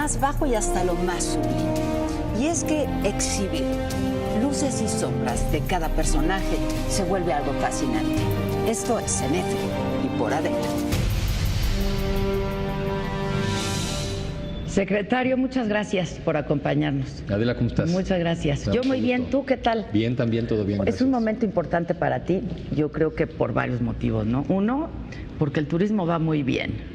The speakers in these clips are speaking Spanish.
más bajo y hasta lo más sublime. Y es que exhibir luces y sombras de cada personaje se vuelve algo fascinante. Esto es Cinéfilo y por Adela. Secretario, muchas gracias por acompañarnos. Adela, ¿cómo estás? Muchas gracias. Yo muy bien, ¿tú qué tal? Bien, también, todo bien. Es un momento importante para ti, yo creo que por varios motivos, ¿no? Uno, porque el turismo va muy bien.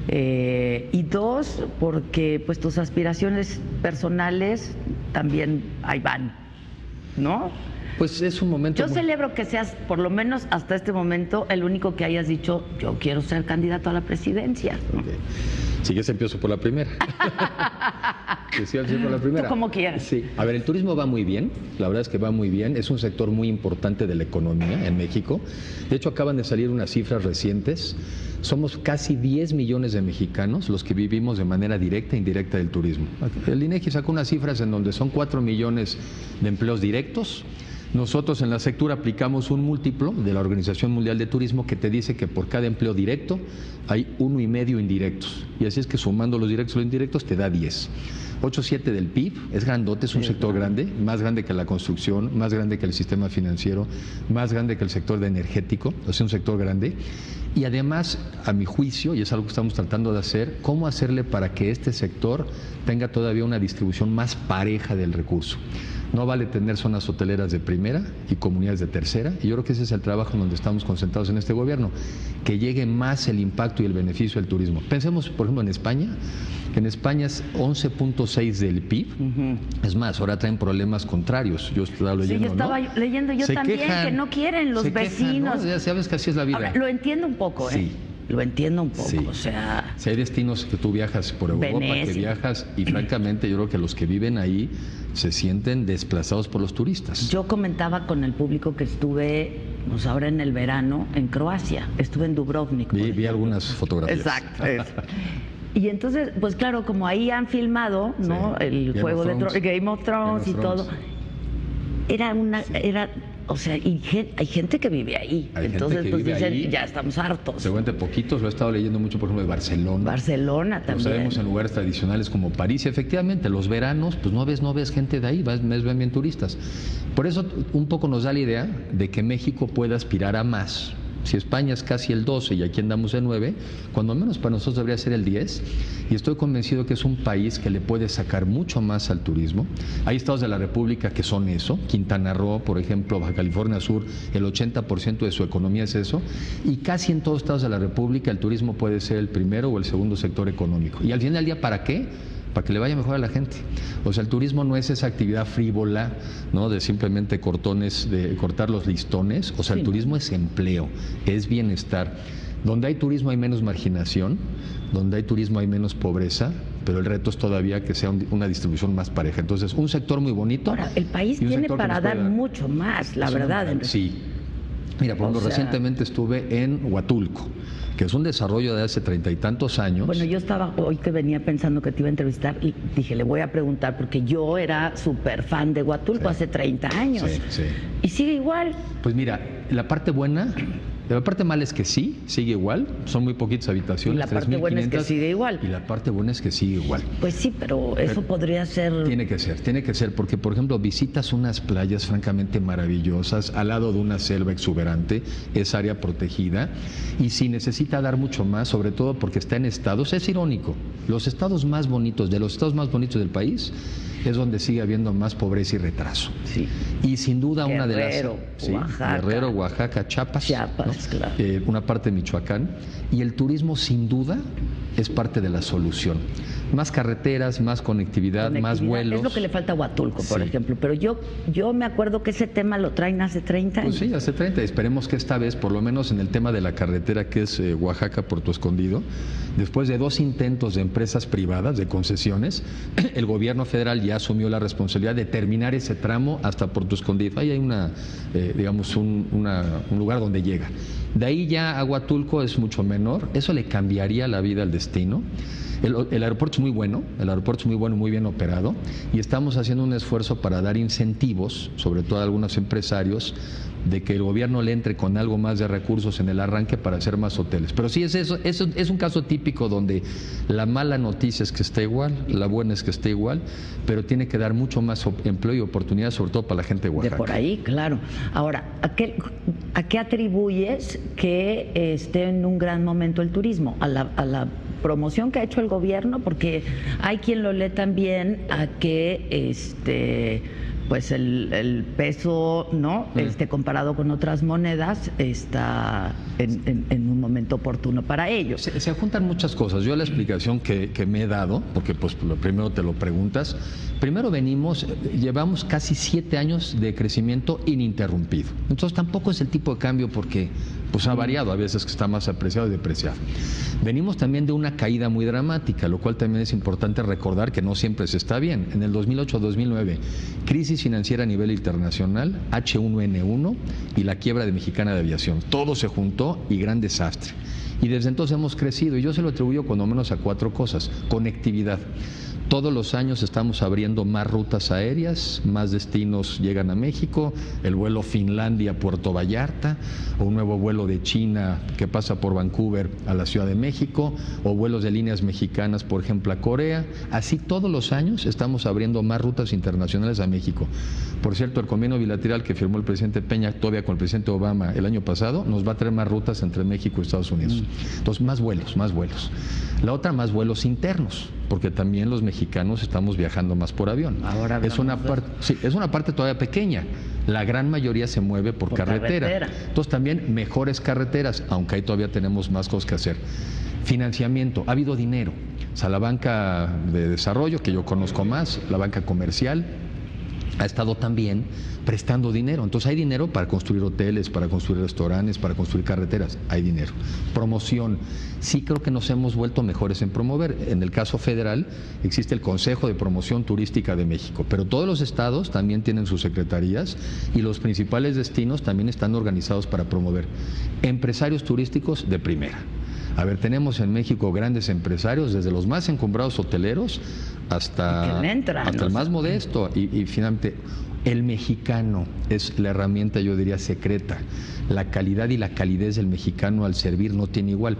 Y dos, porque pues tus aspiraciones personales también ahí van, ¿no? Pues es un momento... Yo celebro que seas, por lo menos hasta este momento, el único que hayas dicho, yo quiero ser candidato a la presidencia. Okay. Si quieres empiezo por la primera. Sí, empiezo por la primera. Tú como quieras. Sí. A ver, el turismo va muy bien, la verdad es que va muy bien, es un sector muy importante de la economía en México. De hecho, acaban de salir unas cifras recientes. Somos casi 10 millones de mexicanos los que vivimos de manera directa e indirecta del turismo. El INEGI sacó unas cifras en donde son 4 millones de empleos directos. Nosotros en la sectura aplicamos un múltiplo de la Organización Mundial de Turismo que te dice que por cada empleo directo hay 1,5 indirectos. Y así es que sumando los directos y los indirectos te da 10. 8,7 del PIB, es grandote, es un sector grande, más grande que la construcción, más grande que el sistema financiero, más grande que el sector de energético, o sea, un sector grande. Y además, a mi juicio, y es algo que estamos tratando de hacer, cómo hacerle para que este sector tenga todavía una distribución más pareja del recurso. No vale tener zonas hoteleras de primera y comunidades de tercera, y yo creo que ese es el trabajo en donde estamos concentrados en este gobierno, que llegue más el impacto y el beneficio del turismo. Pensemos, por ejemplo, en España, que en España es 11.6 del PIB, es más, ahora traen problemas contrarios, yo estaba leyendo, sí, yo estaba leyendo yo también, que no quieren los vecinos. Quejan, ¿no? Ya sabes que así es la vida. Ahora, lo entiendo un poco, sí. Lo entiendo un poco, sí. O sea... Si hay destinos que tú viajas por Europa, Venecia, que viajas, y francamente yo creo que los que viven ahí se sienten desplazados por los turistas. Yo comentaba con el público que estuve, pues ahora en el verano, en Croacia, estuve en Dubrovnik. Vi algunas fotografías. Exacto. Y entonces, pues claro, como ahí han filmado, ¿no? Sí. El juego de Game of Thrones y todo. O sea, y hay gente que vive ahí. Entonces, pues dicen, ahí, ya estamos hartos. Seguramente poquitos, lo he estado leyendo mucho, por ejemplo, de Barcelona. Barcelona también. Lo sabemos en lugares tradicionales como París. Y efectivamente, los veranos, pues no ves gente de ahí, ven bien turistas. Por eso, un poco nos da la idea de que México pueda aspirar a más. Si España es casi el 12 y aquí andamos en 9, cuando menos para nosotros debería ser el 10. Y estoy convencido que es un país que le puede sacar mucho más al turismo. Hay estados de la República que son eso. Quintana Roo, por ejemplo, Baja California Sur, el 80% de su economía es eso. Y casi en todos estados de la República el turismo puede ser el primero o el segundo sector económico. Y al final del día, ¿para qué? Para que le vaya mejor a la gente. O sea, el turismo no es esa actividad frívola, ¿no? De simplemente cortar los listones. O sea, el turismo es empleo, es bienestar. Donde hay turismo hay menos marginación, donde hay turismo hay menos pobreza, pero el reto es todavía que sea una distribución más pareja. Entonces, un sector muy bonito. Ahora, el país tiene para dar mucho más, la verdad. Sí. Mira, por ejemplo, recientemente estuve en Huatulco, que es un desarrollo de hace 30 y tantos años. Bueno, yo estaba, hoy que venía pensando que te iba a entrevistar y dije, le voy a preguntar, porque yo era súper fan de Huatulco hace 30 años. Sí. ¿Y sigue igual? Pues mira, la parte buena... La parte mala es que sí, sigue igual, son muy poquitas habitaciones. Y la parte buena es que sigue igual. Y la parte buena es que sigue igual. Pues sí, pero eso podría ser... Tiene que ser, porque por ejemplo visitas unas playas francamente maravillosas al lado de una selva exuberante, es área protegida y si necesita dar mucho más, sobre todo porque está en estados, es irónico, los estados más bonitos, de los estados más bonitos del país, es donde sigue habiendo más pobreza y retraso. Sí. Y sin duda Guerrero, una de las... Oaxaca. Guerrero, Oaxaca, Chiapas, ¿no? Claro. Una parte de Michoacán. Y el turismo sin duda es parte de la solución. Más carreteras, más conectividad, más vuelos. Es lo que le falta a Huatulco, por ejemplo. Pero yo me acuerdo que ese tema lo traen hace 30 años. Pues sí, hace 30. Esperemos que esta vez, por lo menos en el tema de la carretera que es Oaxaca, Puerto Escondido, después de 2 intentos de empresas privadas, de concesiones, el gobierno federal ya asumió la responsabilidad de terminar ese tramo hasta Puerto Escondido. Ahí hay un lugar donde llega. De ahí ya a Huatulco es mucho menor. Eso le cambiaría la vida al destino. El aeropuerto es muy bueno, muy bien operado, y estamos haciendo un esfuerzo para dar incentivos, sobre todo a algunos empresarios, de que el gobierno le entre con algo más de recursos en el arranque para hacer más hoteles. Pero sí, eso es un caso típico donde la mala noticia es que está igual, la buena es que esté igual, pero tiene que dar mucho más empleo y oportunidades, sobre todo para la gente de Oaxaca. De por ahí, claro. Ahora, ¿a qué atribuyes que esté en un gran momento el turismo? ¿A la promoción que ha hecho el gobierno? Porque hay quien lo lee también a que pues el peso, ¿no? Comparado con otras monedas, está en un momento oportuno para ellos. Se juntan muchas cosas. Yo la explicación que me he dado, porque pues lo primero te lo preguntas, primero llevamos casi 7 años de crecimiento ininterrumpido. Entonces tampoco es el tipo de cambio porque pues ha variado, a veces que está más apreciado y depreciado. Venimos también de una caída muy dramática, lo cual también es importante recordar que no siempre se está bien. En el 2008-2009, crisis financiera a nivel internacional, H1N1 y la quiebra de Mexicana de Aviación. Todo se juntó y gran desastre. Y desde entonces hemos crecido, y yo se lo atribuyo cuando menos a 4 cosas. Conectividad. Todos los años estamos abriendo más rutas aéreas, más destinos llegan a México, el vuelo Finlandia-Puerto Vallarta, o un nuevo vuelo de China que pasa por Vancouver a la Ciudad de México, o vuelos de líneas mexicanas, por ejemplo, a Corea. Así todos los años estamos abriendo más rutas internacionales a México. Por cierto, el convenio bilateral que firmó el presidente Peña todavía con el presidente Obama el año pasado nos va a traer más rutas entre México y Estados Unidos. Entonces, más vuelos, más vuelos. La otra, más vuelos internos, porque también los mexicanos estamos viajando más por avión. Ahora es una parte todavía pequeña. La gran mayoría se mueve por carretera. Entonces también mejores carreteras, aunque ahí todavía tenemos más cosas que hacer. Financiamiento, ha habido dinero. O sea, la banca de desarrollo, que yo conozco más, la banca comercial, ha estado también prestando dinero. Entonces hay dinero para construir hoteles, para construir restaurantes, para construir carreteras. Hay dinero. Promoción. Sí creo que nos hemos vuelto mejores en promover. En el caso federal existe el Consejo de Promoción Turística de México, pero todos los estados también tienen sus secretarías y los principales destinos también están organizados para promover. Empresarios turísticos de primera. A ver, tenemos en México grandes empresarios, desde los más encumbrados hoteleros hasta el más modesto. Y finalmente, el mexicano es la herramienta, yo diría, secreta. La calidad y la calidez del mexicano al servir no tiene igual.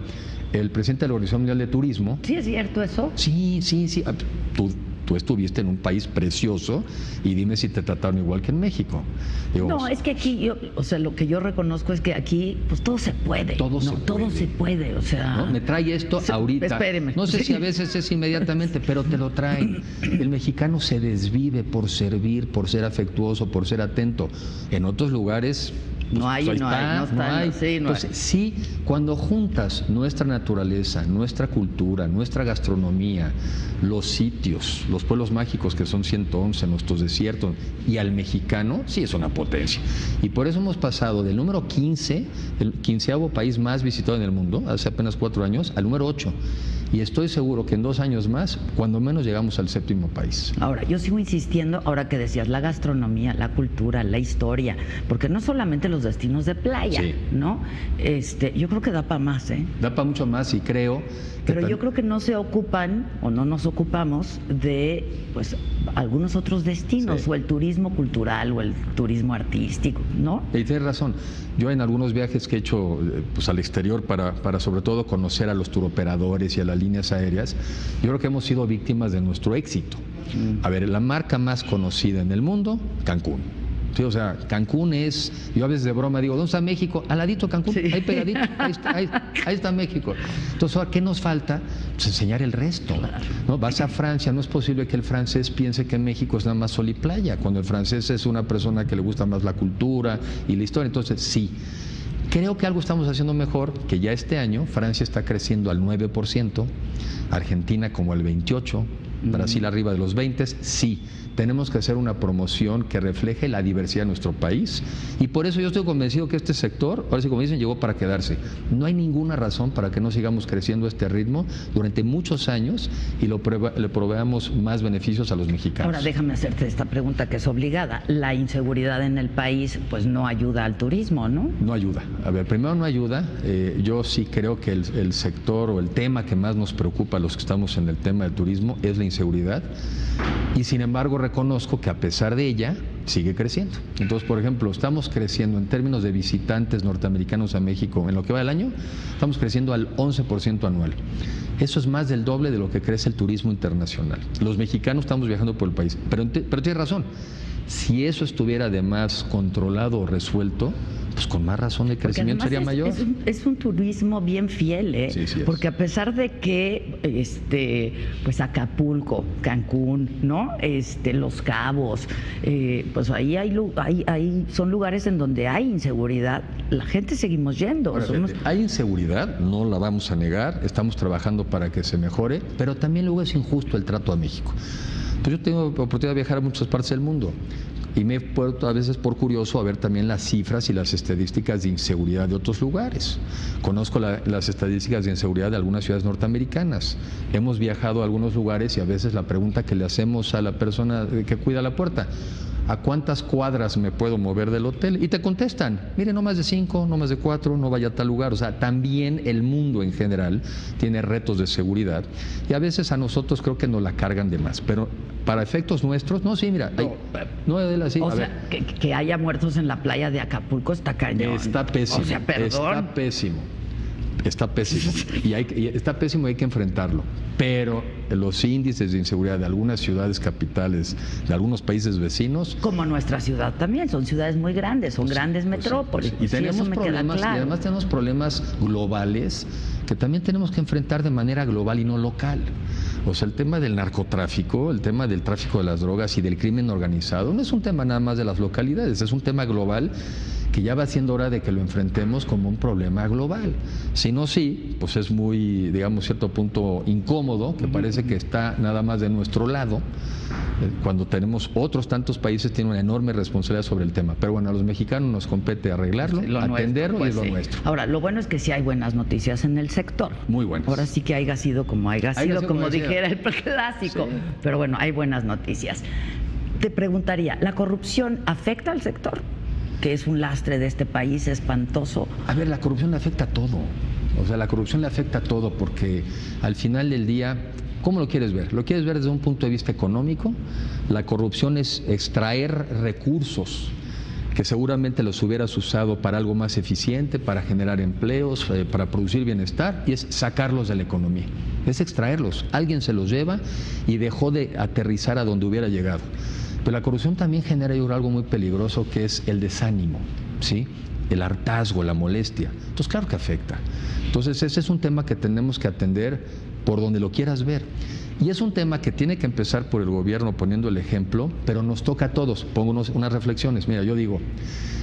El presidente de la Organización Mundial de Turismo... ¿Sí es cierto eso? Sí. Tú estuviste en un país precioso y dime si te trataron igual que en México. Digo, no, es que aquí, lo que yo reconozco es que aquí, pues todo se puede. Todo se puede, o sea... ¿no? Me trae esto ahorita. Espéreme. No sé si a veces es inmediatamente, pero te lo traen. El mexicano se desvive por servir, por ser afectuoso, por ser atento. En otros lugares... No hay. Entonces, sí, cuando juntas nuestra naturaleza, nuestra cultura, nuestra gastronomía, los sitios, los pueblos mágicos que son 111, nuestros desiertos, y al mexicano, sí es una potencia. Y por eso hemos pasado del número 15, el 15º país más visitado en el mundo, hace apenas 4 años, al número 8. Y estoy seguro que en 2 años más, cuando menos llegamos al 7º país. Ahora, yo sigo insistiendo, ahora que decías la gastronomía, la cultura, la historia, porque no solamente los destinos de playa, ¿no? Yo creo que da para más, ¿eh? Da para mucho más y creo... Pero yo creo que no se ocupan o no nos ocupamos de pues algunos otros destinos, o el turismo cultural o el turismo artístico, ¿no? Y tienes razón. Yo en algunos viajes que he hecho pues al exterior para sobre todo conocer a los turoperadores y a las líneas aéreas, yo creo que hemos sido víctimas de nuestro éxito. A ver, la marca más conocida en el mundo, Cancún. Sí, o sea, Cancún es, yo a veces de broma digo, ¿dónde está México? Al ladito Cancún, ahí pegadito, ahí está México. Entonces, ¿qué nos falta? Pues enseñar el resto, ¿no? Vas a Francia, no es posible que el francés piense que México es nada más sol y playa, cuando el francés es una persona que le gusta más la cultura y la historia. Entonces, sí, creo que algo estamos haciendo mejor, que ya este año Francia está creciendo al 9%, Argentina como al 28%, Brasil arriba de los 20%, sí. Tenemos que hacer una promoción que refleje la diversidad de nuestro país y por eso yo estoy convencido que este sector, ahora sí como dicen, llegó para quedarse. No hay ninguna razón para que no sigamos creciendo a este ritmo durante muchos años y le proveamos más beneficios a los mexicanos. Ahora déjame hacerte esta pregunta que es obligada. La inseguridad en el país pues no ayuda al turismo, ¿no? No ayuda. A ver, primero no ayuda. Yo sí creo que el sector o el tema que más nos preocupa a los que estamos en el tema del turismo es la inseguridad, y sin embargo reconozco que a pesar de ella sigue creciendo. Entonces, por ejemplo, estamos creciendo en términos de visitantes norteamericanos a México en lo que va del año, estamos creciendo al 11% anual. Eso es más del doble de lo que crece el turismo internacional. Los mexicanos estamos viajando por el país, pero tienes razón. Si eso estuviera además controlado o resuelto, pues con más razón el crecimiento sería mayor. Es un turismo bien fiel, ¿eh? Sí, sí es. Porque a pesar de que pues Acapulco, Cancún, ¿no? Los Cabos, pues ahí son lugares en donde hay inseguridad. La gente seguimos yendo. Ahora, hay inseguridad, no la vamos a negar, estamos trabajando para que se mejore, pero también luego es injusto el trato a México. Pues yo tengo oportunidad de viajar a muchas partes del mundo y me he puesto a veces por curioso a ver también las cifras y las estadísticas de inseguridad de otros lugares. Conozco las estadísticas de inseguridad de algunas ciudades norteamericanas. Hemos viajado a algunos lugares y a veces la pregunta que le hacemos a la persona que cuida la puerta: ¿a cuántas cuadras me puedo mover del hotel? Y te contestan: mire, no más de 5, no más de 4, no vaya a tal lugar. O sea, también el mundo en general tiene retos de seguridad y a veces a nosotros creo que nos la cargan de más. Pero para efectos nuestros, no, sí, mira, no, Adela, sí. O sea, que haya muertos en la playa de Acapulco está cañón. Está pésimo. O sea, perdón. Está pésimo. Está pésimo. Está pésimo y hay que enfrentarlo. Pero los índices de inseguridad de algunas ciudades capitales, de algunos países vecinos. Como nuestra ciudad también, son ciudades muy grandes, son grandes metrópolis. Y tenemos problemas, claro. Y además tenemos problemas globales que también tenemos que enfrentar de manera global y no local. O sea, el tema del narcotráfico, el tema del tráfico de las drogas y del crimen organizado no es un tema nada más de las localidades, es un tema global que ya va siendo hora de que lo enfrentemos como un problema global. Si no, sí, pues es muy, digamos, cierto punto incómodo, que parece que está nada más de nuestro lado, cuando tenemos otros tantos países tienen una enorme responsabilidad sobre el tema. Pero bueno, a los mexicanos nos compete arreglarlo, atenderlo, pues, y es lo nuestro. Ahora, lo bueno es que sí hay buenas noticias en el sector. Muy buenas. Ahora sí que haya sido como haya sido, como dijera el clásico. Sí. Pero bueno, hay buenas noticias. Te preguntaría, ¿la corrupción afecta al sector? Que es un lastre de este país espantoso. A ver, la corrupción le afecta a todo. O sea, la corrupción le afecta a todo porque al final del día, ¿cómo lo quieres ver? ¿Lo quieres ver desde un punto de vista económico? La corrupción es extraer recursos que seguramente los hubieras usado para algo más eficiente, para generar empleos, para producir bienestar, y es sacarlos de la economía. Es extraerlos. Alguien se los lleva y dejó de aterrizar a donde hubiera llegado. Pero la corrupción también genera algo muy peligroso, que es el desánimo, ¿sí? El hartazgo, la molestia. Entonces, claro que afecta. Entonces, ese es un tema que tenemos que atender por donde lo quieras ver. Y es un tema que tiene que empezar por el gobierno poniendo el ejemplo, pero nos toca a todos. Pongo unas reflexiones. Mira, yo digo,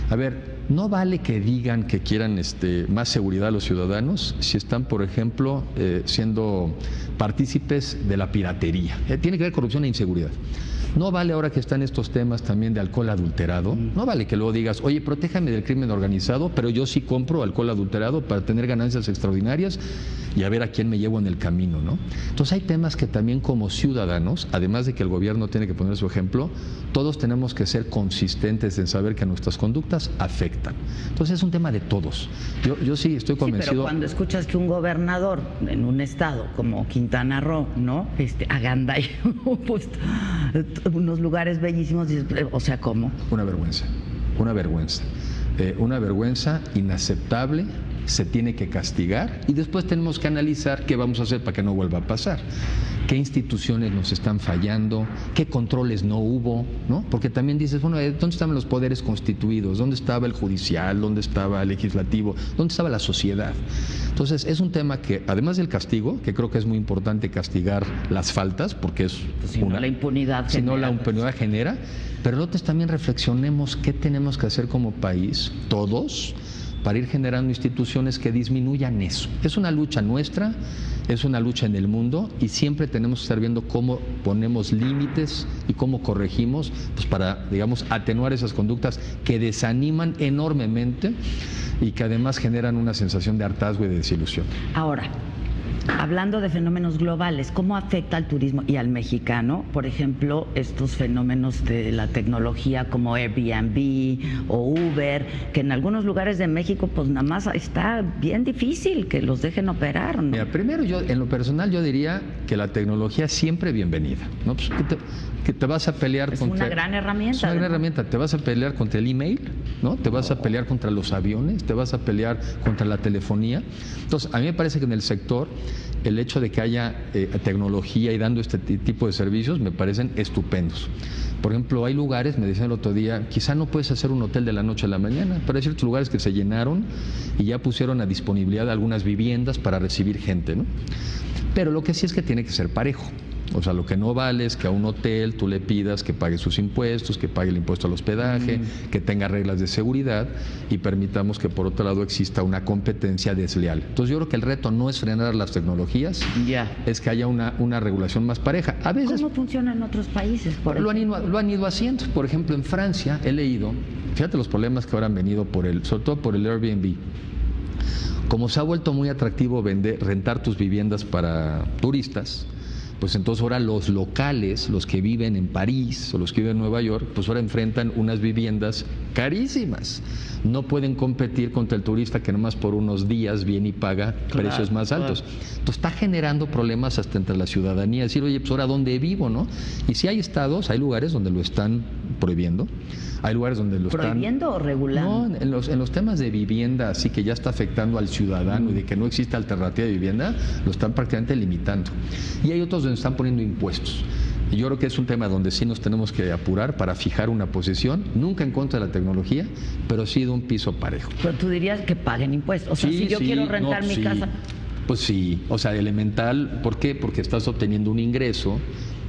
a ver, no vale que digan que quieran más seguridad a los ciudadanos si están, por ejemplo, siendo partícipes de la piratería. Tiene que haber corrupción e inseguridad. No vale ahora que están estos temas también de alcohol adulterado, no vale que luego digas, oye, protéjame del crimen organizado, pero yo sí compro alcohol adulterado para tener ganancias extraordinarias y a ver a quién me llevo en el camino, ¿no? Entonces hay temas que también como ciudadanos, además de que el gobierno tiene que poner su ejemplo, todos tenemos que ser consistentes en saber que nuestras conductas afectan. Entonces es un tema de todos. Yo sí estoy convencido. Sí, pero cuando escuchas que un gobernador en un estado como Quintana Roo, ¿no? Aganda y pues, unos lugares bellísimos, o sea, ¿cómo? Una vergüenza, una vergüenza inaceptable. Se tiene que castigar y después tenemos que analizar qué vamos a hacer para que no vuelva a pasar. ¿Qué instituciones nos están fallando? ¿Qué controles no hubo? ¿No? Porque también dices, bueno, ¿dónde estaban los poderes constituidos? ¿Dónde estaba el judicial? ¿Dónde estaba el legislativo? ¿Dónde estaba la sociedad? Entonces, es un tema que, además del castigo, que creo que es muy importante castigar las faltas, porque es la impunidad si no la impunidad genera, pero nosotros también reflexionemos qué tenemos que hacer como país, todos, para ir generando instituciones que disminuyan eso. Es una lucha nuestra, es una lucha en el mundo y siempre tenemos que estar viendo cómo ponemos límites y cómo corregimos, pues para, digamos, atenuar esas conductas que desaniman enormemente y que además generan una sensación de hartazgo y de desilusión. Ahora, Hablando de fenómenos globales, ¿cómo afecta al turismo y al mexicano, por ejemplo, estos fenómenos de la tecnología como Airbnb o Uber, que en algunos lugares de México pues nada más está bien difícil que los dejen operar, ¿no? Mira, primero yo, en lo personal, yo diría que la tecnología siempre bienvenida, ¿no? Pues que te vas a pelear Es contra... una gran herramienta. Es una gran ¿no? herramienta. Te vas a pelear contra el email, ¿no? Te vas a pelear contra los aviones, te vas a pelear contra la telefonía. Entonces, a mí me parece que en el sector el hecho de que haya tecnología y dando este tipo de servicios me parecen estupendos. Por ejemplo, hay lugares, me decían el otro día, quizá no puedes hacer un hotel de la noche a la mañana, pero hay ciertos lugares que se llenaron y ya pusieron a disponibilidad algunas viviendas para recibir gente, ¿no? Pero lo que sí es que tiene que ser parejo. O sea, lo que no vale es que a un hotel tú le pidas que pague sus impuestos, que pague el impuesto al hospedaje, que tenga reglas de seguridad y permitamos que por otro lado exista una competencia desleal. Entonces yo creo que el reto no es frenar las tecnologías, es que haya una regulación más pareja. A veces, ¿cómo funciona en otros países? Lo han ido haciendo. Por ejemplo, en Francia he leído, fíjate los problemas que ahora han venido sobre todo por el Airbnb. Como se ha vuelto muy atractivo rentar tus viviendas para turistas, pues entonces ahora los locales, los que viven en París o los que viven en Nueva York, pues ahora enfrentan unas viviendas carísimas. No pueden competir contra el turista que nomás por unos días viene y paga precios más altos. Entonces está generando problemas hasta entre la ciudadanía. Decir, oye, pues ahora ¿dónde vivo, no? Y si hay estados, hay lugares donde lo están prohibiendo. Hay lugares donde lo están... ¿Prohibiendo o regulando? No, en los temas de vivienda, así que ya está afectando al ciudadano y de que no existe alternativa de vivienda, lo están prácticamente limitando. Y hay otros donde están poniendo impuestos. Y yo creo que es un tema donde sí nos tenemos que apurar para fijar una posición, nunca en contra de la tecnología, pero sí de un piso parejo. Pero tú dirías que paguen impuestos. O sea, si yo quiero rentar mi casa... Pues sí, o sea, elemental. ¿Por qué? Porque estás obteniendo un ingreso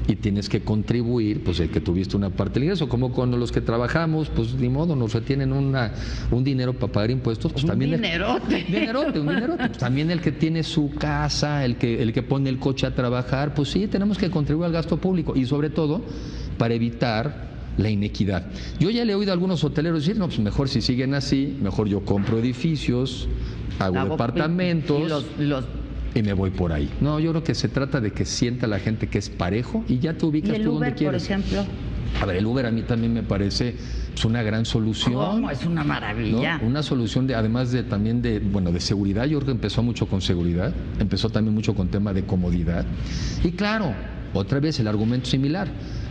y tienes que contribuir, pues el que tuviste una parte del ingreso, como cuando los que trabajamos, pues ni modo, nos retienen un dinero para pagar impuestos, pues también un dinerote. Pues también el que tiene su casa, el que pone el coche a trabajar, pues sí, tenemos que contribuir al gasto público y sobre todo para evitar la inequidad. Yo ya le he oído a algunos hoteleros decir, no, pues mejor si siguen así, mejor yo compro edificios, hago departamentos y me voy por ahí. No, yo creo que se trata de que sienta la gente que es parejo y ya te ubicas tú donde quieres. ¿Y el Uber, por ejemplo? A ver, el Uber a mí también me parece una gran solución. ¿Cómo? Es una maravilla. ¿No? Una solución además de seguridad. Yo creo que empezó mucho con seguridad, empezó también mucho con tema de comodidad. Y claro, otra vez el argumento similar.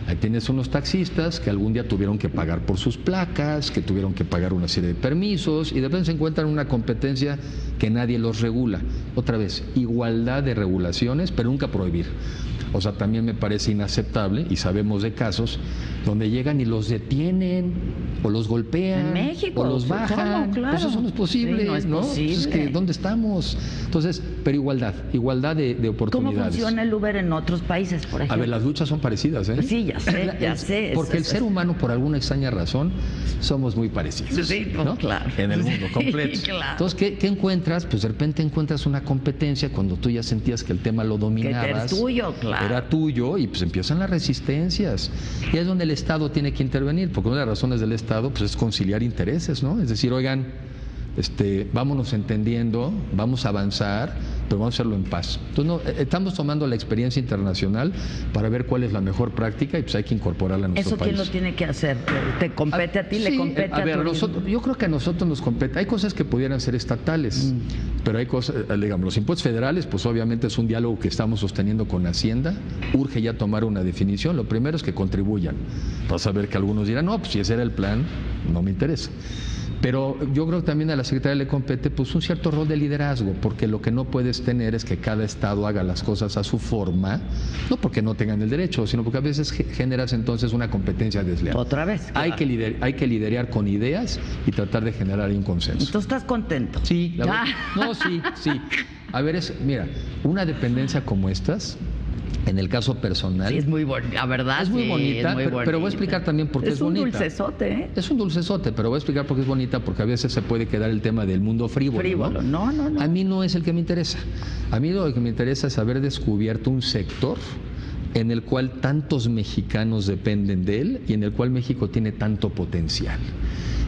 Ahí tienes unos taxistas que algún día tuvieron que pagar por sus placas, que tuvieron que pagar una serie de permisos y de repente se encuentran en una competencia que nadie los regula. Otra vez, igualdad de regulaciones, pero nunca prohibir. O sea, también me parece inaceptable, y sabemos de casos donde llegan y los detienen, o los golpean, en México, o los bajan. Claro. Pues eso no es posible, sí, no es posible. Pues es que, ¿dónde estamos? Entonces, pero igualdad de oportunidades. ¿Cómo funciona el Uber en otros países, por ejemplo? A ver, las luchas son parecidas, ¿eh? Sí, ya sé. Porque el ser humano, por alguna extraña razón, somos muy parecidos. Sí, ¿no? Claro. En el mundo completo. Sí, claro. Entonces, ¿qué encuentras? Pues de repente encuentras una competencia cuando tú ya sentías que el tema lo dominabas. Que era tuyo, claro. Era tuyo y pues empiezan las resistencias. Y es donde el Estado tiene que intervenir, porque una de las razones del Estado pues es conciliar intereses, ¿no? Es decir, oigan, vámonos entendiendo, vamos a avanzar, pero vamos a hacerlo en paz. Entonces, estamos tomando la experiencia internacional para ver cuál es la mejor práctica y pues hay que incorporarla a nuestro país. ¿Eso quién lo tiene que hacer? ¿Te compete a ti? Sí, ¿Le compete a ver, yo creo que a nosotros nos compete. Hay cosas que pudieran ser estatales, pero hay cosas, digamos, los impuestos federales, pues obviamente es un diálogo que estamos sosteniendo con Hacienda. Urge ya tomar una definición. Lo primero es que contribuyan. Vas a ver que algunos dirán, no, pues si ese era el plan, no me interesa. Pero yo creo que también a la Secretaría le compete pues un cierto rol de liderazgo, porque lo que no puedes tener es que cada estado haga las cosas a su forma, no porque no tengan el derecho, sino porque a veces generas entonces una competencia desleal. Otra vez. Claro. Hay que liderar con ideas y tratar de generar un consenso. ¿Tú estás contento? Sí, la verdad. No, sí. A ver, mira, una dependencia como estas, en el caso personal... Sí, es muy bonita, la verdad. Es muy bonita, pero voy a explicar también por qué es bonita. Es un dulcesote, ¿eh? Es un dulcesote, pero voy a explicar por qué es bonita, porque a veces se puede quedar el tema del mundo frívolo. No. A mí no es el que me interesa. A mí lo que me interesa es haber descubierto un sector en el cual tantos mexicanos dependen de él y en el cual México tiene tanto potencial.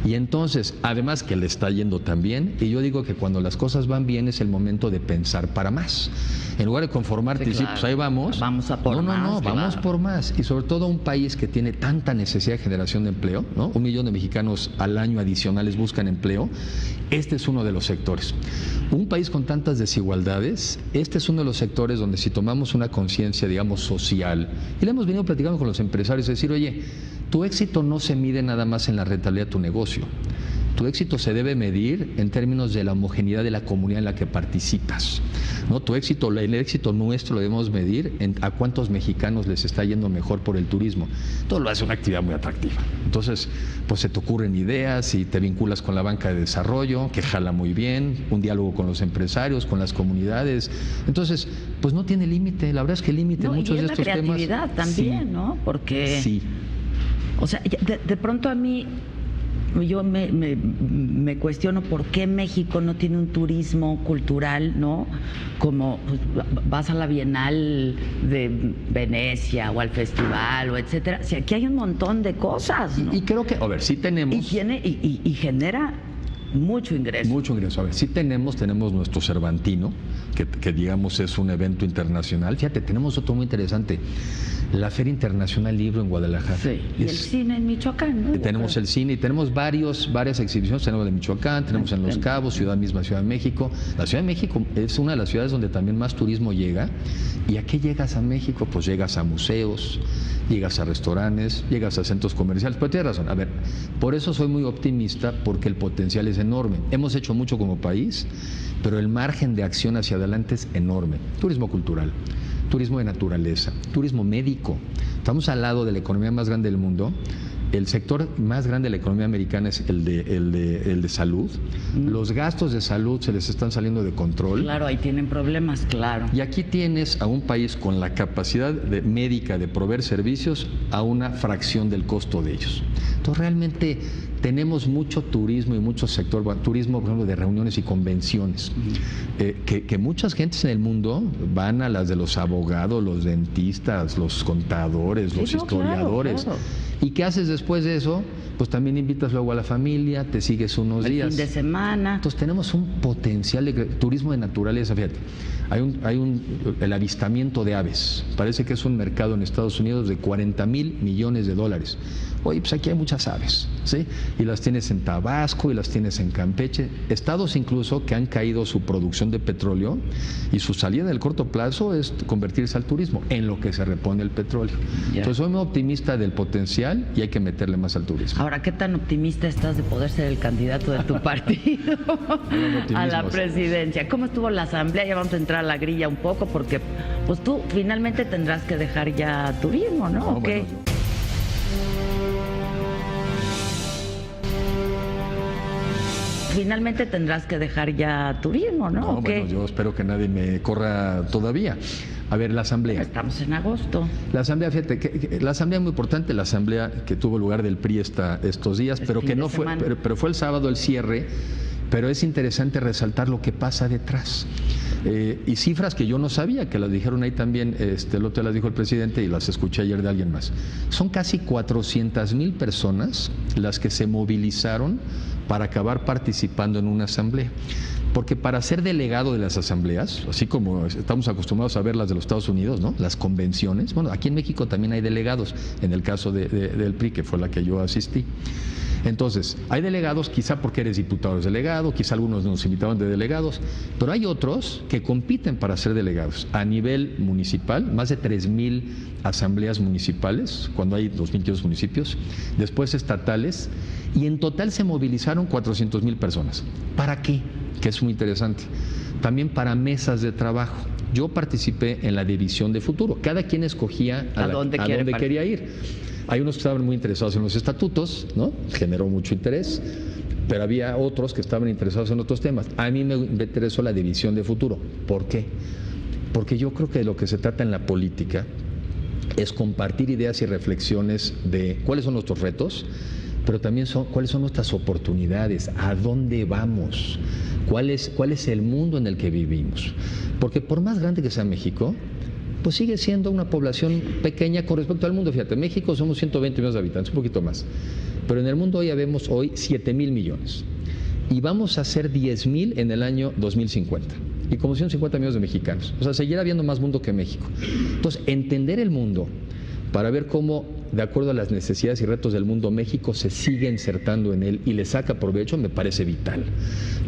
Y entonces, además que le está yendo tan bien, y yo digo que cuando las cosas van bien es el momento de pensar para más. En lugar de conformarte y decir, pues ahí vamos. Vamos a por más. No, vamos por más. Y sobre todo un país que tiene tanta necesidad de generación de empleo, ¿no? 1 millón de mexicanos al año adicionales buscan empleo. Este es uno de los sectores. Un país con tantas desigualdades, este es uno de los sectores donde si tomamos una conciencia, digamos, social, y le hemos venido platicando con los empresarios, es decir, oye, tu éxito no se mide nada más en la rentabilidad de tu negocio. Tu éxito se debe medir en términos de la homogeneidad de la comunidad en la que participas, ¿no? Tu éxito, el éxito nuestro lo debemos medir en a cuántos mexicanos les está yendo mejor por el turismo. Todo lo hace una actividad muy atractiva. Entonces, pues se te ocurren ideas y te vinculas con la banca de desarrollo, que jala muy bien, un diálogo con los empresarios, con las comunidades. Entonces, pues no tiene límite. La verdad es que el límite en muchos de estos temas. Y es la creatividad también, sí, ¿no? Porque, sí. O sea, de pronto a mí, yo me cuestiono por qué México no tiene un turismo cultural, ¿no? Como pues, vas a la Bienal de Venecia o al festival o etcétera. Si aquí hay un montón de cosas, ¿no? Y creo que, a ver, sí tenemos. Y genera mucho ingreso. Mucho ingreso. A ver, sí tenemos nuestro Cervantino, que digamos es un evento internacional. Fíjate, tenemos otro muy interesante. La Feria Internacional Libro en Guadalajara. Sí. Y el cine en Michoacán, ¿no? Tenemos el cine y tenemos varias exhibiciones. Tenemos de Michoacán, tenemos en Los Cabos, Ciudad de México. La Ciudad de México es una de las ciudades donde también más turismo llega. ¿Y a qué llegas a México? Pues llegas a museos, llegas a restaurantes, llegas a centros comerciales. Pero tienes razón, a ver, por eso soy muy optimista, porque el potencial es enorme. Hemos hecho mucho como país, pero el margen de acción hacia adelante es enorme. Turismo cultural, turismo de naturaleza, turismo médico. Estamos al lado de la economía más grande del mundo. El sector más grande de la economía americana es el de salud. Los gastos de salud se les están saliendo de control. Claro, ahí tienen problemas, claro. Y aquí tienes a un país con la capacidad médica de proveer servicios a una fracción del costo de ellos. Entonces realmente tenemos mucho turismo y mucho sector, turismo por ejemplo de reuniones y convenciones, que muchas gentes en el mundo van a las de los abogados, los dentistas, los contadores, los historiadores. Claro. ¿Y qué haces después de eso? Pues también invitas luego a la familia, te sigues unos días. El fin de semana. Entonces tenemos un potencial de turismo de naturaleza, fíjate. El avistamiento de aves. Parece que es un mercado en Estados Unidos de 40,000 millones de dólares. Oye, pues aquí hay muchas aves, ¿sí? Y las tienes en Tabasco y las tienes en Campeche. Estados incluso que han caído su producción de petróleo y su salida en el corto plazo es convertirse al turismo, en lo que se repone el petróleo. Yeah. Entonces soy muy optimista del potencial y hay que meterle más al turismo. Ahora, ¿qué tan optimista estás de poder ser el candidato de tu partido a la presidencia? ¿Cómo estuvo la asamblea? Ya vamos a entrar a la grilla un poco porque pues tú finalmente tendrás que dejar ya turismo, ¿no? ¿O qué? Finalmente tendrás que dejar ya turismo, ¿no? No, bueno, yo espero que nadie me corra todavía. A ver, la asamblea. Estamos en agosto. La asamblea, fíjate, la asamblea es muy importante, la asamblea que tuvo lugar del PRI estos días, pero que no fue, pero fue el sábado el cierre, pero es interesante resaltar lo que pasa detrás. Y cifras que yo no sabía, que las dijeron ahí también, el otro las dijo el presidente y las escuché ayer de alguien más. Son casi 400,000 personas las que se movilizaron para acabar participando en una asamblea. Porque para ser delegado de las asambleas, así como estamos acostumbrados a ver las de los Estados Unidos, ¿no? Las convenciones, bueno, aquí en México también hay delegados, en el caso del PRI, que fue la que yo asistí. Entonces, hay delegados, quizá porque eres diputado delegado, quizá algunos nos invitaban de delegados, pero hay otros que compiten para ser delegados a nivel municipal, más de 3,000 asambleas municipales, cuando hay 2,500 municipios, después estatales, y en total se movilizaron 400,000 personas. ¿Para qué? Que es muy interesante. También para mesas de trabajo. Yo participé en la división de futuro. Cada quien escogía a dónde quería ir. Hay unos que estaban muy interesados en los estatutos, ¿no? Generó mucho interés, pero había otros que estaban interesados en otros temas. A mí me interesó la división de futuro. ¿Por qué? Porque yo creo que de lo que se trata en la política es compartir ideas y reflexiones de cuáles son nuestros retos, pero también cuáles son nuestras oportunidades, a dónde vamos, cuál es el mundo en el que vivimos. Porque por más grande que sea México, pues sigue siendo una población pequeña con respecto al mundo. Fíjate, México somos 120 millones de habitantes, un poquito más. Pero en el mundo ya vemos hoy 7,000 millones. Y vamos a ser 10,000 en el año 2050. Y como 150 millones de mexicanos. O sea, seguirá habiendo más mundo que México. Entonces, entender el mundo para ver cómo, de acuerdo a las necesidades y retos del mundo, México se sigue insertando en él y le saca provecho, me parece vital.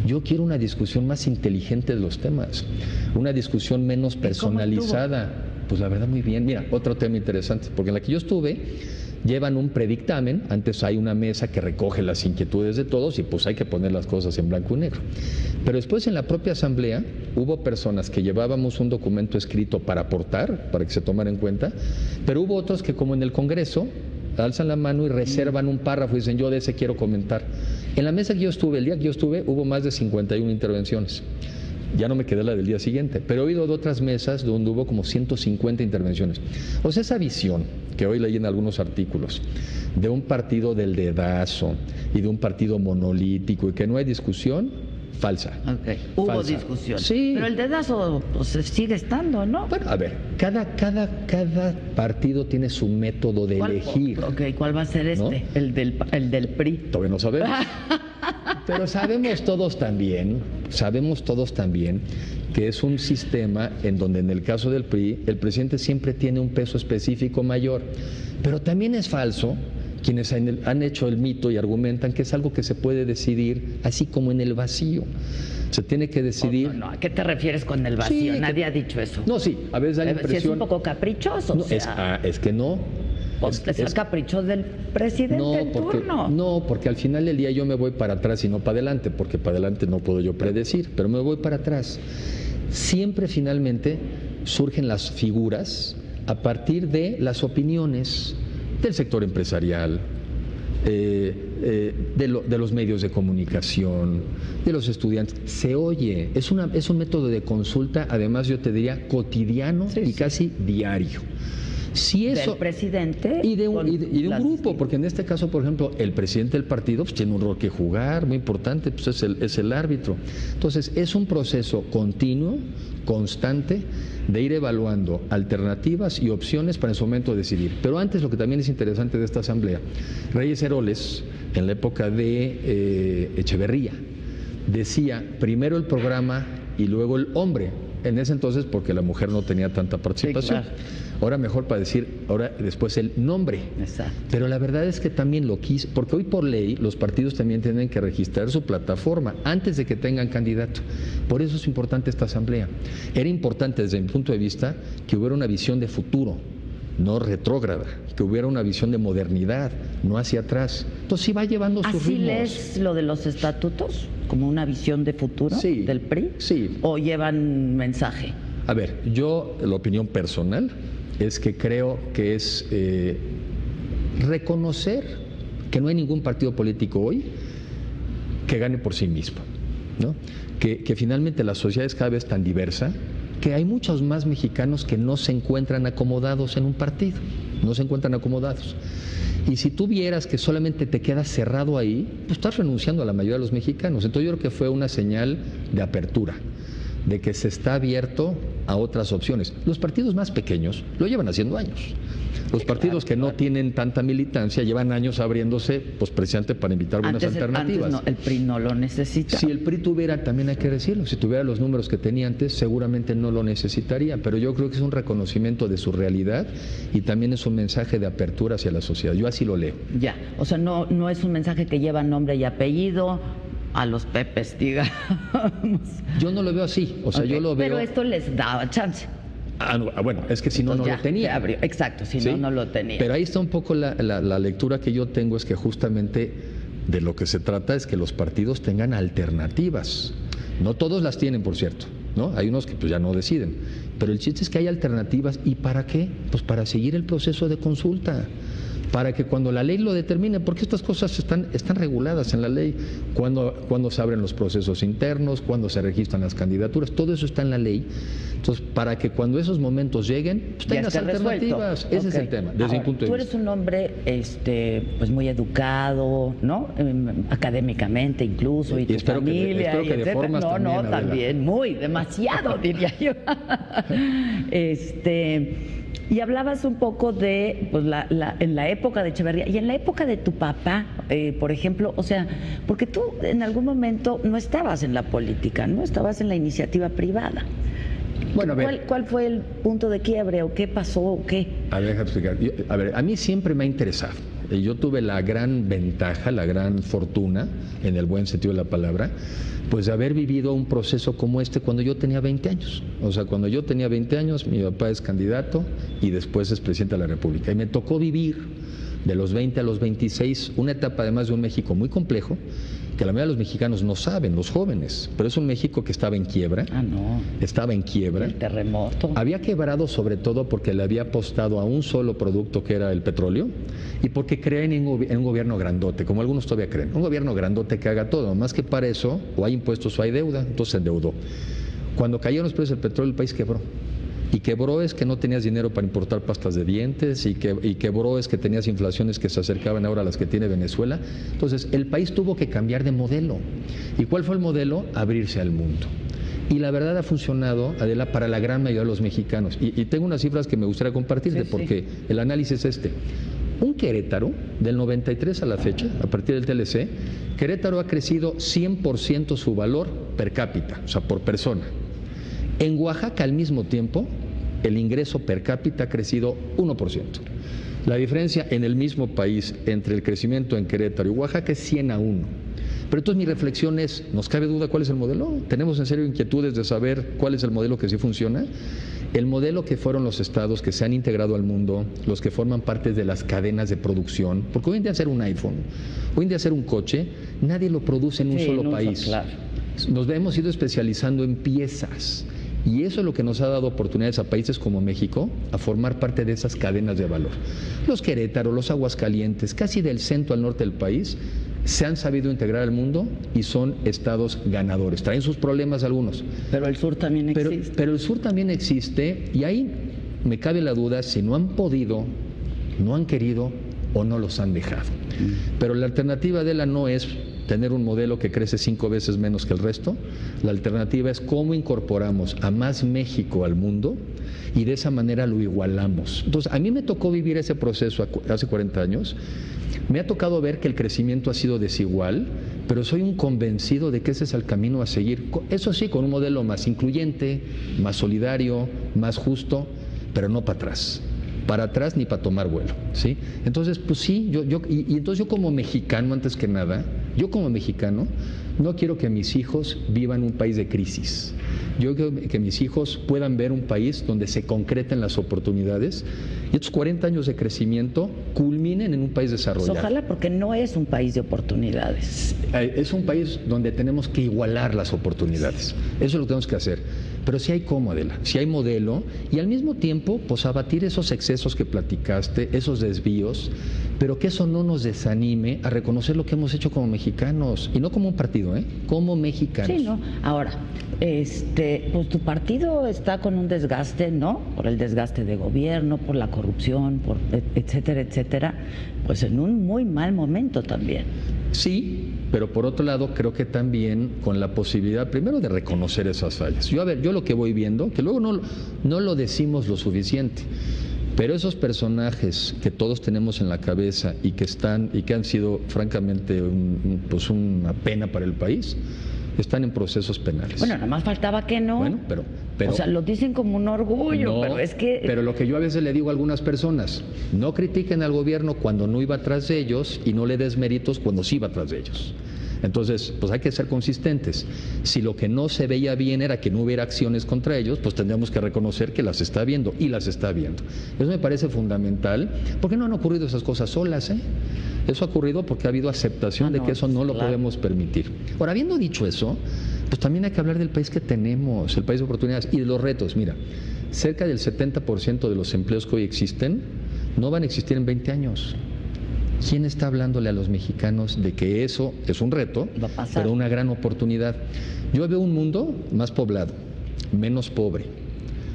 Yo quiero una discusión más inteligente de los temas, una discusión menos personalizada. Pues la verdad, muy bien. Mira, otro tema interesante, porque en la que yo estuve, llevan un predictamen, antes hay una mesa que recoge las inquietudes de todos y pues hay que poner las cosas en blanco y negro. Pero después en la propia asamblea hubo personas que llevábamos un documento escrito para aportar, para que se tomara en cuenta, pero hubo otros que, como en el Congreso, alzan la mano y reservan un párrafo y dicen, yo de ese quiero comentar. En la mesa que yo estuve, el día que yo estuve, hubo más de 51 intervenciones. Ya no me quedé la del día siguiente, pero he oído de otras mesas donde hubo como 150 intervenciones. O sea, esa visión que hoy leí en algunos artículos de un partido del dedazo y de un partido monolítico y que no hay discusión, falsa. Okay. Hubo falsa. discusión. Sí. Pero el dedazo pues, sigue estando, ¿no? Bueno, a ver, cada partido tiene su método de elegir. Okay, ¿cuál va a ser este? ¿No? El del PRI. Todavía no sabemos. Pero sabemos todos también que es un sistema en donde en el caso del PRI el presidente siempre tiene un peso específico mayor. Pero también es falso quienes han hecho el mito y argumentan que es algo que se puede decidir así como en el vacío. Se tiene que decidir... No, ¿a qué te refieres con el vacío? Sí, Nadie ha dicho eso. No, sí, a veces da la impresión... Si es un poco caprichoso. No, o sea, es que no. Es capricho del presidente en turno. No, porque al final del día yo me voy para atrás y no para adelante, porque para adelante no puedo yo predecir, pero me voy para atrás. Siempre finalmente surgen las figuras a partir de las opiniones del sector empresarial, de los medios de comunicación, de los estudiantes. Se oye, es un método de consulta, además yo te diría cotidiano y casi diario. Si eso, del presidente y de un grupo, porque en este caso, por ejemplo, el presidente del partido pues, tiene un rol que jugar muy importante, pues es el árbitro. Entonces, es un proceso continuo, constante, de ir evaluando alternativas y opciones para en su momento decidir. Pero antes, lo que también es interesante de esta asamblea, Reyes Heroles, en la época de Echeverría, decía primero el programa y luego el hombre. En ese entonces, porque la mujer no tenía tanta participación. Sí, claro. Ahora mejor para decir, ahora después el nombre. Exacto. Pero la verdad es que también lo quiso, porque hoy por ley los partidos también tienen que registrar su plataforma antes de que tengan candidato. Por eso es importante esta asamblea. Era importante desde mi punto de vista que hubiera una visión de futuro, no retrógrada, que hubiera una visión de modernidad, no hacia atrás. Entonces sí va llevando sus ritmos. ¿Así lees lo de los estatutos? ¿Como una visión de futuro del PRI? Sí. ¿O llevan mensaje? A ver, yo, la opinión personal es que creo que es reconocer que no hay ningún partido político hoy que gane por sí mismo, ¿no? Que finalmente la sociedad es cada vez tan diversa que hay muchos más mexicanos que no se encuentran acomodados en un partido, no se encuentran acomodados. Y si tú vieras que solamente te quedas cerrado ahí, pues estás renunciando a la mayoría de los mexicanos. Entonces yo creo que fue una señal de apertura, de que se está abierto a otras opciones. Los partidos más pequeños lo llevan haciendo años. Los partidos que no tienen tanta militancia llevan años abriéndose, pues precisamente para invitar buenas alternativas. Antes el PRI no lo necesita. Si el PRI tuviera, también hay que decirlo, si tuviera los números que tenía antes, seguramente no lo necesitaría, pero yo creo que es un reconocimiento de su realidad y también es un mensaje de apertura hacia la sociedad. Yo así lo leo. Ya, o sea, no es un mensaje que lleva nombre y apellido, a los Pepes, digamos. Yo no lo veo así, o sea, yo lo veo... Pero esto les daba chance. Bueno, es que si no, no lo tenía. Exacto, si ¿sí? no lo tenía. Pero ahí está un poco la lectura que yo tengo, es que justamente de lo que se trata es que los partidos tengan alternativas. No todos las tienen, por cierto, ¿no? Hay unos que pues ya no deciden. Pero el chiste es que hay alternativas. ¿Y para qué? Pues para seguir el proceso de consulta. para que cuando la ley lo determine, porque estas cosas están reguladas en la ley, cuando se abren los procesos internos, cuando se registran las candidaturas, todo eso está en la ley. Entonces, para que cuando esos momentos lleguen, pues tengas alternativas. Ese es el tema, desde mi punto de vista. Tú eres un hombre pues muy educado, ¿no? Académicamente incluso, y tu familia, espero que de formas también, muy, demasiado, diría yo. Y hablabas un poco de pues, en la época de Echeverría y en la época de tu papá, por ejemplo, o sea, porque tú en algún momento no estabas en la política, no estabas en la iniciativa privada. Bueno, ¿Cuál fue el punto de quiebre o qué pasó o qué? A ver, déjame explicar. A mí siempre me ha interesado. Yo tuve la gran ventaja, la gran fortuna, en el buen sentido de la palabra, pues de haber vivido un proceso como este cuando yo tenía 20 años. O sea, cuando yo tenía 20 años, mi papá es candidato y después es presidente de la República. Y me tocó vivir de los 20 a los 26 una etapa además de un México muy complejo, que la mayoría de los mexicanos no saben, los jóvenes, pero es un México que estaba en quiebra. Estaba en quiebra. El terremoto. Había quebrado sobre todo porque le había apostado a un solo producto que era el petróleo y porque creen en un gobierno grandote, como algunos todavía creen. Un gobierno grandote que haga todo, más que para eso, o hay impuestos o hay deuda, entonces se endeudó. Cuando cayeron los precios del petróleo, el país quebró. Y quebró es que no tenías dinero para importar pastas de dientes, y quebró es que tenías inflaciones que se acercaban ahora a las que tiene Venezuela. Entonces, el país tuvo que cambiar de modelo. ¿Y cuál fue el modelo? Abrirse al mundo. Y la verdad ha funcionado, Adela, para la gran mayoría de los mexicanos. Y tengo unas cifras que me gustaría compartirte, porque el análisis es este. Un Querétaro, del 93 a la fecha, a partir del TLC, Querétaro ha crecido 100% su valor per cápita, o sea, por persona. En Oaxaca, al mismo tiempo, el ingreso per cápita ha crecido 1%. La diferencia en el mismo país entre el crecimiento en Querétaro y Oaxaca es 100-1. Pero entonces mi reflexión es, ¿nos cabe duda cuál es el modelo? ¿Tenemos en serio inquietudes de saber cuál es el modelo que sí funciona? El modelo que fueron los estados que se han integrado al mundo, los que forman parte de las cadenas de producción, porque hoy en día hacer un iPhone, hoy en día hacer un coche, nadie lo produce en un solo país. Claro. Nos hemos ido especializando en piezas. Y eso es lo que nos ha dado oportunidades a países como México a formar parte de esas cadenas de valor. Los Querétaro, los Aguascalientes, casi del centro al norte del país, se han sabido integrar al mundo y son estados ganadores. Traen sus problemas algunos. Pero el sur también existe. Pero el sur también existe y ahí me cabe la duda si no han podido, no han querido o no los han dejado. Pero la alternativa de no es tener un modelo que crece 5 veces menos que el resto. La alternativa es cómo incorporamos a más México al mundo y de esa manera lo igualamos. Entonces, a mí me tocó vivir ese proceso hace 40 años. Me ha tocado ver que el crecimiento ha sido desigual, pero soy un convencido de que ese es el camino a seguir. Eso sí, con un modelo más incluyente, más solidario, más justo, pero no para atrás. Para atrás ni para tomar vuelo, ¿sí? Entonces, pues sí, entonces yo como mexicano, antes que nada, yo como mexicano, no quiero que mis hijos vivan un país de crisis. Yo quiero que mis hijos puedan ver un país donde se concreten las oportunidades y estos 40 años de crecimiento culminen en un país desarrollado. Ojalá, porque no es un país de oportunidades. Es un país donde tenemos que igualar las oportunidades. Eso es lo que tenemos que hacer. Pero sí hay cómo, Adela, sí hay modelo y al mismo tiempo, pues abatir esos excesos que platicaste, esos desvíos, pero que eso no nos desanime a reconocer lo que hemos hecho como mexicanos y no como un partido, como mexicanos. Sí, ¿no? Ahora, pues tu partido está con un desgaste, ¿no? Por el desgaste de gobierno, por la corrupción, por etcétera, etcétera, pues en un muy mal momento también. Sí, pero por otro lado creo que también con la posibilidad primero de reconocer esas fallas. Yo lo que voy viendo, que luego no lo decimos lo suficiente, pero esos personajes que todos tenemos en la cabeza y que han sido francamente una pena para el país, están en procesos penales. Bueno, nada más faltaba que no. Bueno, pero o sea, lo dicen como un orgullo, no, pero es que... Pero lo que yo a veces le digo a algunas personas, no critiquen al gobierno cuando no iba atrás de ellos y no le des méritos cuando sí iba atrás de ellos. Entonces, pues hay que ser consistentes. Si lo que no se veía bien era que no hubiera acciones contra ellos, pues tendríamos que reconocer que las está viendo y las está viendo. Eso me parece fundamental, porque no han ocurrido esas cosas solas, Eso ha ocurrido porque ha habido aceptación de que eso no lo podemos permitir. Ahora, habiendo dicho eso, pues también hay que hablar del país que tenemos, el país de oportunidades y de los retos. Mira, cerca del 70% de los empleos que hoy existen no van a existir en 20 años. ¿Quién está hablándole a los mexicanos de que eso es un reto, Va a pasar, pero una gran oportunidad? Yo veo un mundo más poblado, menos pobre,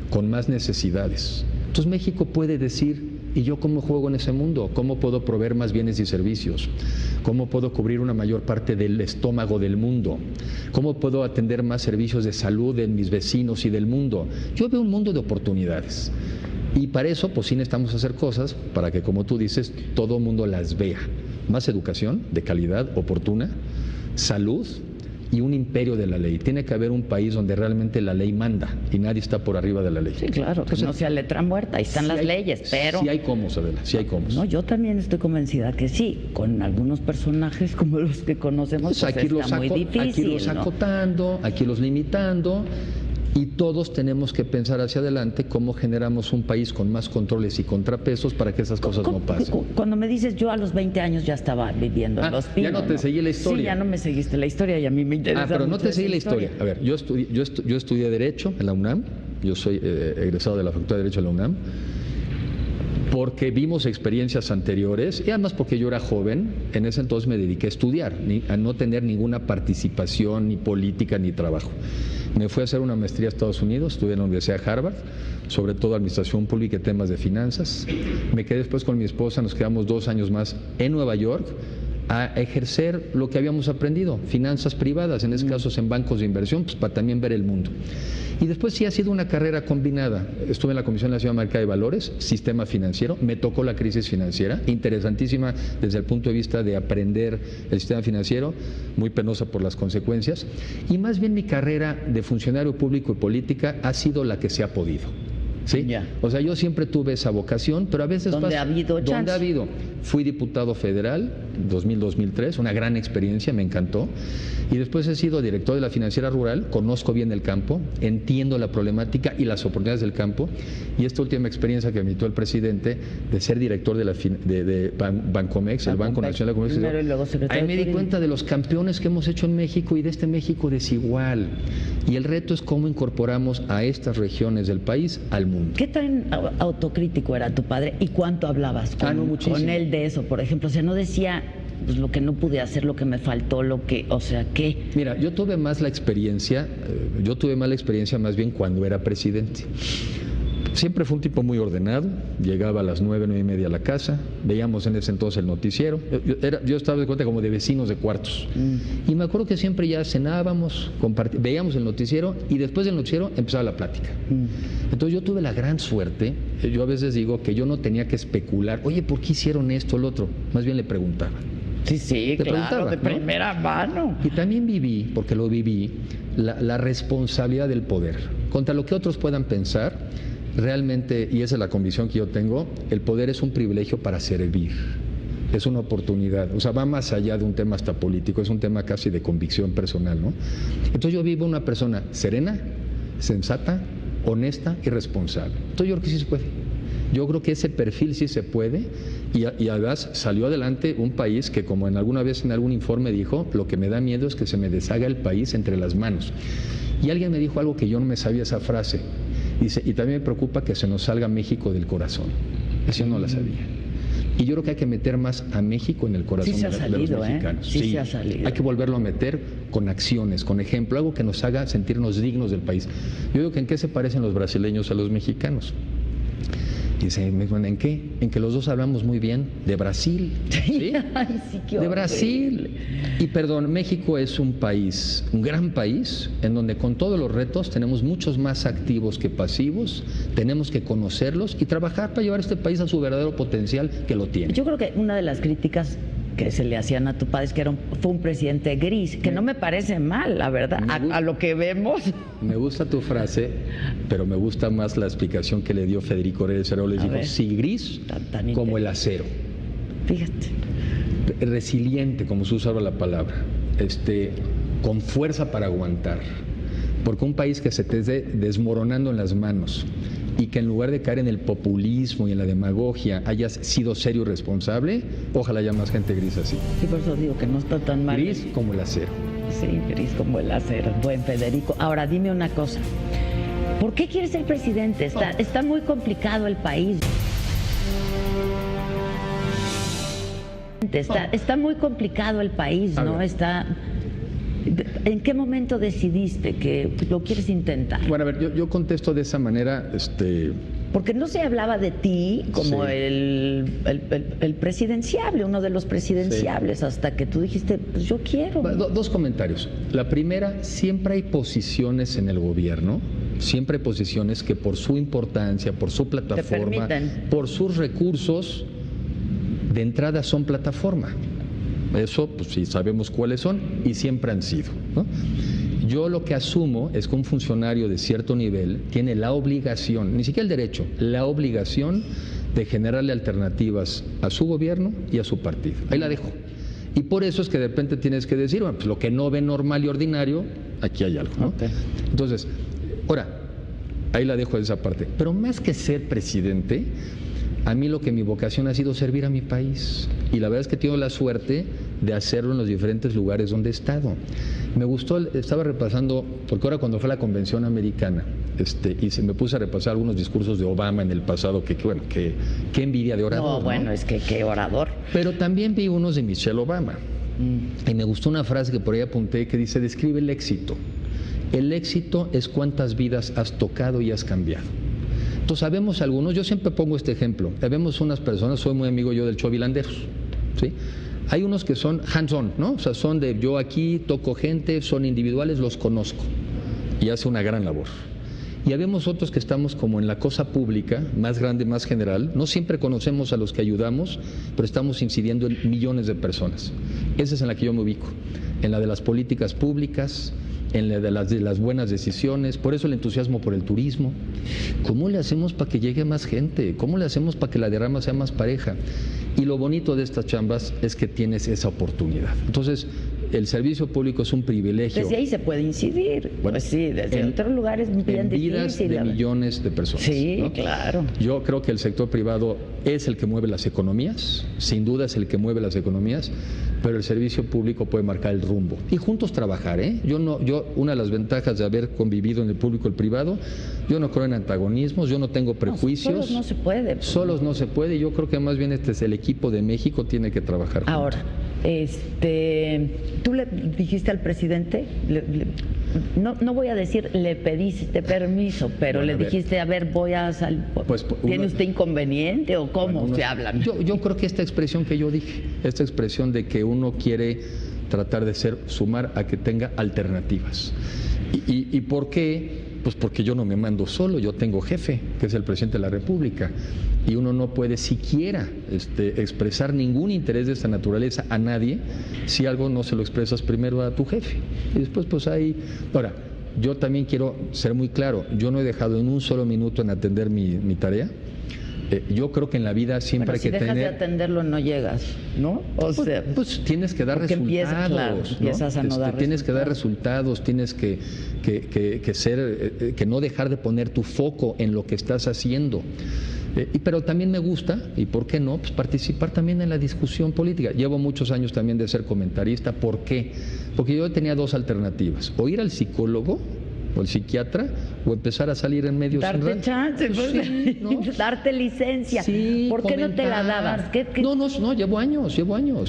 con más necesidades. Entonces México puede decir, ¿y yo cómo juego en ese mundo? ¿Cómo puedo proveer más bienes y servicios? ¿Cómo puedo cubrir una mayor parte del estómago del mundo? ¿Cómo puedo atender más servicios de salud de mis vecinos y del mundo? Yo veo un mundo de oportunidades. Y para eso, pues sí necesitamos hacer cosas para que, como tú dices, todo el mundo las vea. Más educación de calidad, oportuna, salud y un imperio de la ley. Tiene que haber un país donde realmente la ley manda y nadie está por arriba de la ley. Sí, claro, que Entonces, no sea letra muerta, ahí están sí las hay, leyes, pero... Sí hay cómo, Adela, sí hay cómo. No, yo también estoy convencida que sí, con algunos personajes como los que conocemos, pues aquí está muy difícil, aquí los ¿no? acotando, aquí los limitando, y todos tenemos que pensar hacia adelante cómo generamos un país con más controles y contrapesos para que esas cosas no pasen. Cuando me dices, yo a los 20 años ya estaba viviendo en Los Pinos. Ya no te seguí la historia. Sí, ya no me seguiste la historia y a mí me interesa Pero no mucho te esa seguí la historia. A ver, yo estudié Derecho en la UNAM, yo soy egresado de la Facultad de Derecho de la UNAM, porque vimos experiencias anteriores y además porque yo era joven, en ese entonces me dediqué a estudiar, a no tener ninguna participación ni política ni trabajo. Me fui a hacer una maestría a Estados Unidos, estudié en la Universidad de Harvard, sobre todo administración pública y temas de finanzas. Me quedé después con mi esposa, nos quedamos 2 años más en Nueva York a ejercer lo que habíamos aprendido, finanzas privadas, en ese caso en bancos de inversión, pues para también ver el mundo. Y después sí ha sido una carrera combinada. Estuve en la Comisión Nacional de Mercado de Valores, sistema financiero, me tocó la crisis financiera, interesantísima desde el punto de vista de aprender el sistema financiero, muy penosa por las consecuencias, y más bien mi carrera de funcionario público y política ha sido la que se ha podido. ¿Sí? Ya. O sea, yo siempre tuve esa vocación, pero a veces ¿Dónde ha habido chance? ¿Dónde ha habido? Fui diputado federal 2000-2003, una gran experiencia, me encantó. Y después he sido director de la Financiera Rural, conozco bien el campo, entiendo la problemática y las oportunidades del campo. Y esta última experiencia que me invitó el presidente de ser director de Bancomex, el Banco Nacional de Comercio. Primero y luego secretario Ahí me de di Turismo. cuenta de los campeones que hemos hecho en México y de este México desigual. Y el reto es cómo incorporamos a estas regiones del país al mundo. ¿Qué tan autocrítico era tu padre y cuánto hablabas con él de eso, por ejemplo? O sea, no decía pues, lo que no pude hacer, lo que me faltó, lo que, o sea, ¿qué? Mira, yo tuve más la experiencia más bien cuando era presidente. Siempre fue un tipo muy ordenado, llegaba a las 9, 9:30 a la casa, veíamos en ese entonces el noticiero, yo estaba de cuenta como de vecinos de cuartos. Y me acuerdo que siempre ya cenábamos, veíamos el noticiero y después del noticiero empezaba la plática. Entonces yo tuve la gran suerte, yo a veces digo que yo no tenía que especular, oye, ¿por qué hicieron esto o lo otro? Más bien le preguntaba. Sí, claro, de primera mano. Y también viví, porque lo viví, la responsabilidad del poder. Contra lo que otros puedan pensar, realmente, y esa es la convicción que yo tengo, el poder es un privilegio para servir. Es una oportunidad, o sea, va más allá de un tema hasta político, es un tema casi de convicción personal, ¿no? Entonces yo vivo una persona serena, sensata, honesta y responsable. Entonces yo creo que sí se puede. Yo creo que ese perfil sí se puede y además salió adelante un país que, como alguna vez en algún informe dijo, lo que me da miedo es que se me deshaga el país entre las manos. Y alguien me dijo algo que yo no me sabía esa frase. Dice, y también me preocupa que se nos salga México del corazón. Eso yo no la sabía. Y yo creo que hay que meter más a México en el corazón de los mexicanos. Sí, se ha salido. Hay que volverlo a meter con acciones, con ejemplo, algo que nos haga sentirnos dignos del país. Yo digo que ¿en qué se parecen los brasileños a los mexicanos? Y dice, ¿en qué? En que los dos hablamos muy bien de Brasil. ¿Sí? Ay, sí, qué de Brasil. Y perdón, México es un país, un gran país, en donde con todos los retos tenemos muchos más activos que pasivos, tenemos que conocerlos y trabajar para llevar este país a su verdadero potencial que lo tiene. Yo creo que una de las críticas que se le hacían a tu padre es que fue un presidente gris, que no me parece mal, la verdad, a lo que vemos. Me gusta tu frase, pero me gusta más la explicación que le dio Federico Reyes Heroles. Les dijo, sí, gris tan como el acero. Fíjate. Resiliente, como se usaba la palabra, con fuerza para aguantar. Porque un país que se te esté desmoronando en las manos y que en lugar de caer en el populismo y en la demagogia hayas sido serio y responsable, ojalá haya más gente gris así. Sí, por eso digo que no está tan mal. Gris como el acero. Sí, gris como el acero. Buen Federico. Ahora dime una cosa. ¿Por qué quieres ser presidente? Está muy complicado el país. Está muy complicado el país, ¿no? ¿En qué momento decidiste que lo quieres intentar? Bueno, a ver, yo contesto de esa manera, Porque no se hablaba de ti como Sí. el presidenciable, uno de los presidenciables, hasta que tú dijiste, pues yo quiero. Dos comentarios. La primera, siempre hay posiciones en el gobierno, siempre hay posiciones que por su importancia, por su plataforma, permiten. por sus recursos, de entrada son plataforma. Eso, pues sí, sabemos cuáles son y siempre han sido, ¿no? Yo lo que asumo es que un funcionario de cierto nivel tiene la obligación, ni siquiera el derecho, la obligación de generarle alternativas a su gobierno y a su partido. Ahí la dejo. Y por eso es que de repente tienes que decir, bueno, pues lo que no ve normal y ordinario, aquí hay algo, ¿no? Okay. Entonces, ahora, ahí la dejo de esa parte. Pero más que ser presidente, a mí lo que mi vocación ha sido servir a mi país. Y la verdad es que tengo la suerte de hacerlo en los diferentes lugares donde he estado. Me gustó, estaba repasando, porque ahora cuando fue a la convención americana, y me puse a repasar algunos discursos de Obama en el pasado, qué envidia de orador. No, bueno, ¿no? es que qué orador. Pero también vi unos de Michelle Obama. Y me gustó una frase que por ahí apunté que dice, describe el éxito. El éxito es cuántas vidas has tocado y has cambiado. Entonces, sabemos algunos, yo siempre pongo este ejemplo, sabemos unas personas, soy muy amigo yo del Chovilanderos, ¿sí? Hay unos que son hands-on, ¿no? O sea, son de yo aquí toco gente, son individuales, los conozco y hace una gran labor. Y habemos otros que estamos como en la cosa pública, más grande, más general, no siempre conocemos a los que ayudamos, pero estamos incidiendo en millones de personas. Esa es en la que yo me ubico, en la de las políticas públicas, en la de las buenas decisiones, por eso el entusiasmo por el turismo. ¿Cómo le hacemos para que llegue más gente? ¿Cómo le hacemos para que la derrama sea más pareja? Y lo bonito de estas chambas es que tienes esa oportunidad. Entonces, el servicio público es un privilegio. Desde ahí se puede incidir. Bueno, pues sí, desde otros lugares bien en vidas difícil. de millones de personas. Sí, ¿no? claro. Yo creo que el sector privado es el que mueve las economías, sin duda es el que mueve las economías, pero el servicio público puede marcar el rumbo. Y juntos trabajar, ¿eh? Una de las ventajas de haber convivido en el público y el privado, yo no creo en antagonismos, yo no tengo prejuicios. Solos no se puede. Solos no se puede, y yo creo que más bien este es el equipo de México tiene que trabajar juntos. Ahora, ¿tú le dijiste al presidente? No voy a decir le pediste permiso, pero Bueno, le dijiste, a ver, voy a salir. Pues, ¿Tiene usted inconveniente o cómo Bueno, se hablan? Yo creo que esta expresión que yo dije, esta expresión de que uno quiere tratar de sumar a que tenga alternativas. ¿Y por qué? Pues porque yo no me mando solo, yo tengo jefe, que es el presidente de la República, y uno no puede siquiera expresar ningún interés de esta naturaleza a nadie si algo no se lo expresas primero a tu jefe. Y después pues ahí... Ahora, yo también quiero ser muy claro, yo no he dejado en un solo minuto en atender mi tarea. Yo creo que en la vida siempre hay que tener... Si dejas de atenderlo no llegas, ¿no? O sea, pues tienes que dar resultados. Empiezas a no dar tienes que dar resultados, tienes que no dejar de poner tu foco en lo que estás haciendo. Pero también me gusta, y por qué no, pues participar también en la discusión política. Llevo muchos años también de ser comentarista. ¿Por qué? Porque yo tenía dos alternativas: o ir al psicólogo o el psiquiatra, o empezar a salir en medios. Darte chance, pues, sí, ¿no? Darte licencia. Sí, ¿Por qué no te la dabas? No, llevo años.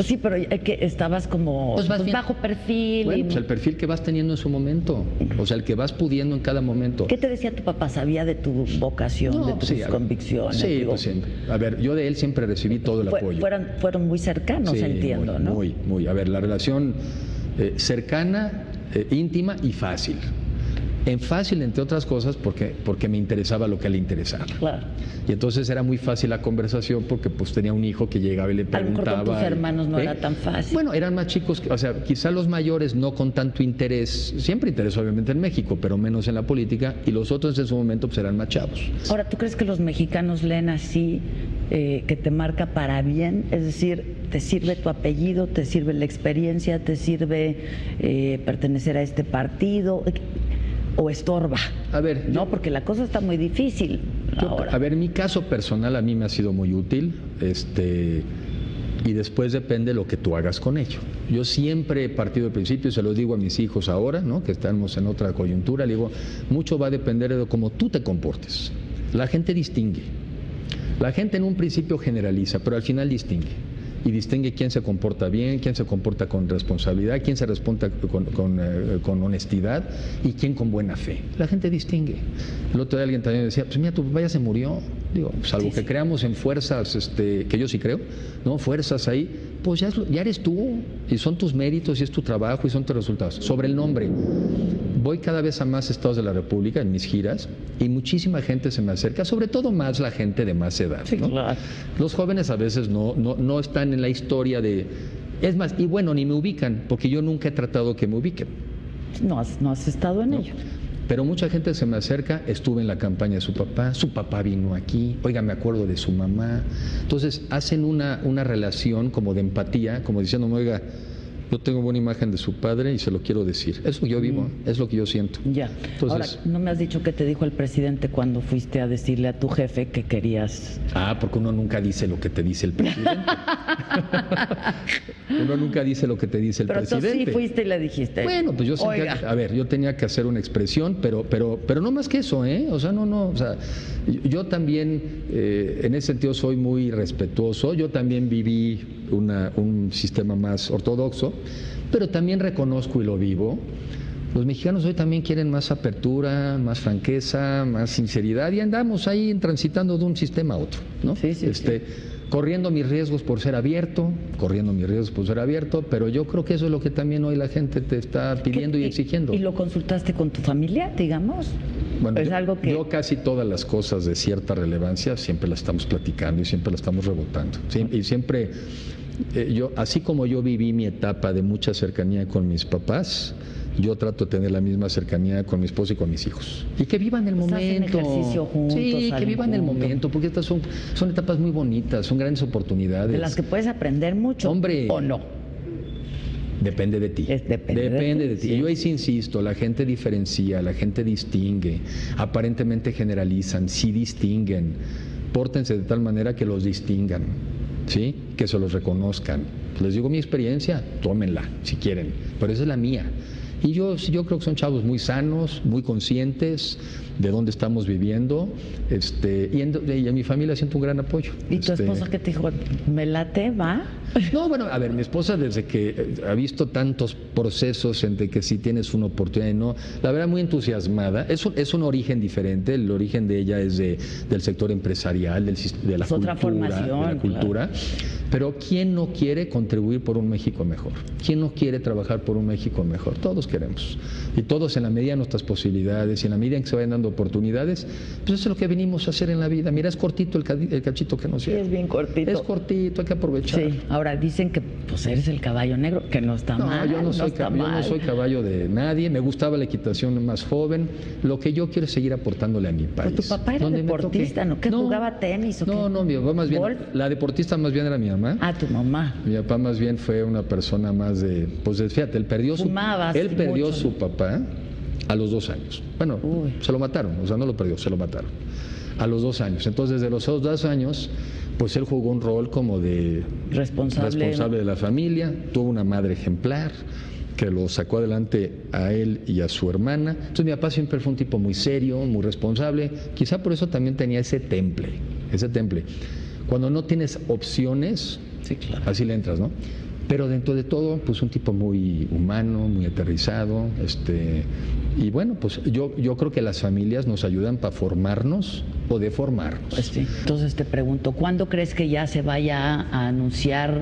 Sí, pero que estabas como pues bajo perfil. Bueno, pues el perfil que vas teniendo en su momento, o sea, el que vas pudiendo en cada momento. ¿Qué te decía tu papá? ¿Sabía de tu vocación, de tus convicciones? Sí, pues siempre. A ver, yo de él siempre recibí todo el apoyo. Fueron muy cercanos, sí, entiendo, ¿no? Muy. A ver, la relación cercana, íntima y fácil. En fácil, entre otras cosas, porque me interesaba lo que le interesaba. Claro. Y entonces era muy fácil la conversación porque pues tenía un hijo que llegaba y le preguntaba. A lo mejor con tus hermanos no era tan fácil. Bueno, eran más chicos, o sea, quizá los mayores no con tanto interés, siempre interés obviamente en México, pero menos en la política, y los otros en su momento pues eran más chavos. Ahora, ¿tú crees que los mexicanos leen así, que te marca para bien? Es decir, ¿te sirve tu apellido, te sirve la experiencia, te sirve pertenecer a este partido? ¿O estorba? A ver, no, porque la cosa está muy difícil ahora. A ver, mi caso personal a mí me ha sido muy útil, y después depende lo que tú hagas con ello. Yo siempre he partido del principio, se lo digo a mis hijos ahora, ¿no? Que estamos en otra coyuntura, le digo, mucho va a depender de cómo tú te comportes. La gente distingue. La gente en un principio generaliza, pero al final distingue. y distingue quién se comporta bien, quién se comporta con responsabilidad, quién se responde con honestidad y quién con buena fe. La gente distingue. El otro día alguien también decía, pues mira, tu papá ya se murió. Digo, salvo que creamos en fuerzas, que yo sí creo, ¿no? Fuerzas ahí, pues ya eres tú, y son tus méritos, y es tu trabajo, y son tus resultados. Sobre el nombre, voy cada vez a más estados de la República en mis giras, y muchísima gente se me acerca, sobre todo más la gente de más edad, ¿no? Sí, claro. Los jóvenes a veces no están en la historia de... Es más, y bueno, ni me ubican, porque yo nunca he tratado que me ubiquen. No has estado en ello. Pero mucha gente se me acerca, estuve en la campaña de su papá vino aquí, oiga, me acuerdo de su mamá. Entonces hacen una relación como de empatía, como diciéndome, oiga, yo tengo buena imagen de su padre y se lo quiero decir. Es lo que yo vivo, es lo que yo siento. Ya. Entonces, ahora, ¿no me has dicho qué te dijo el presidente cuando fuiste a decirle a tu jefe que querías? porque uno nunca dice lo que te dice el presidente. Uno nunca dice lo que te dice el presidente. Pero tú sí fuiste y le dijiste. Bueno, pues yo sentía, yo tenía que hacer una expresión, pero no más que eso, ¿eh? O sea, o sea, yo también, en ese sentido, soy muy respetuoso. Yo también viví un sistema más ortodoxo, pero también reconozco y lo vivo. Los mexicanos hoy también quieren más apertura, más franqueza, más sinceridad, y andamos ahí transitando de un sistema a otro, ¿no? Sí. Corriendo mis riesgos por ser abierto, pero yo creo que eso es lo que también hoy la gente te está pidiendo y exigiendo. ¿Y lo consultaste con tu familia, digamos? Bueno, es algo que... yo casi todas las cosas de cierta relevancia siempre las estamos platicando y siempre las estamos rebotando. ¿Sí? Y siempre, así como yo viví mi etapa de mucha cercanía con mis papás, yo trato de tener la misma cercanía con mi esposa y con mis hijos. Y que vivan el momento. Hacen ejercicio juntos. Sí, que vivan el momento, porque estas son etapas muy bonitas, son grandes oportunidades. De las que puedes aprender mucho. Hombre, ¿o no? Depende de ti. Depende de ti. Sí. Yo ahí sí insisto, la gente diferencia, la gente distingue, aparentemente generalizan, sí distinguen. Pórtense de tal manera que los distingan, ¿sí? Que se los reconozcan. Les digo mi experiencia, tómenla si quieren, pero esa es la mía. Y yo creo que son chavos muy sanos, muy conscientes de dónde estamos viviendo, y en mi familia siento un gran apoyo. ¿Y tu esposa qué te dijo? ¿Me late, va? No, bueno, a ver, mi esposa desde que ha visto tantos procesos entre que si tienes una oportunidad y no, la verdad muy entusiasmada. Es un origen diferente, el origen de ella es del sector empresarial, de la cultura. Pero ¿quién no quiere contribuir por un México mejor? ¿Quién no quiere trabajar por un México mejor? Todos queremos. Y todos en la medida de nuestras posibilidades y en la medida en que se vayan dando oportunidades, pues eso es lo que venimos a hacer en la vida. Mira, es cortito el cachito que nos lleva. Sí, es bien cortito. Es cortito, hay que aprovechar. Sí, ahora dicen que pues eres el caballo negro, que no está mal. Yo no soy caballo de nadie, me gustaba la equitación más joven. Lo que yo quiero es seguir aportándole a mi país. Pero tu papá era deportista, ¿no? ¿Que jugaba tenis o qué? No, mi papá más bien, la deportista más bien era mi mamá. Ah, tu mamá. Mi papá más bien fue una persona más fíjate, él perdió su papá a los 2 años. Bueno, se lo mataron, o sea, no lo perdió, se lo mataron. A los 2 años. Entonces, desde los 2 años, pues él jugó un rol como de responsable de la familia, tuvo una madre ejemplar que lo sacó adelante a él y a su hermana. Entonces mi papá siempre fue un tipo muy serio, muy responsable, quizá por eso también tenía ese temple. Cuando no tienes opciones, sí, claro, así le entras, ¿no? Pero dentro de todo, pues un tipo muy humano, muy aterrizado, y bueno, pues yo creo que las familias nos ayudan para formarnos o deformarnos. Pues sí. Entonces te pregunto, ¿cuándo crees que ya se vaya a anunciar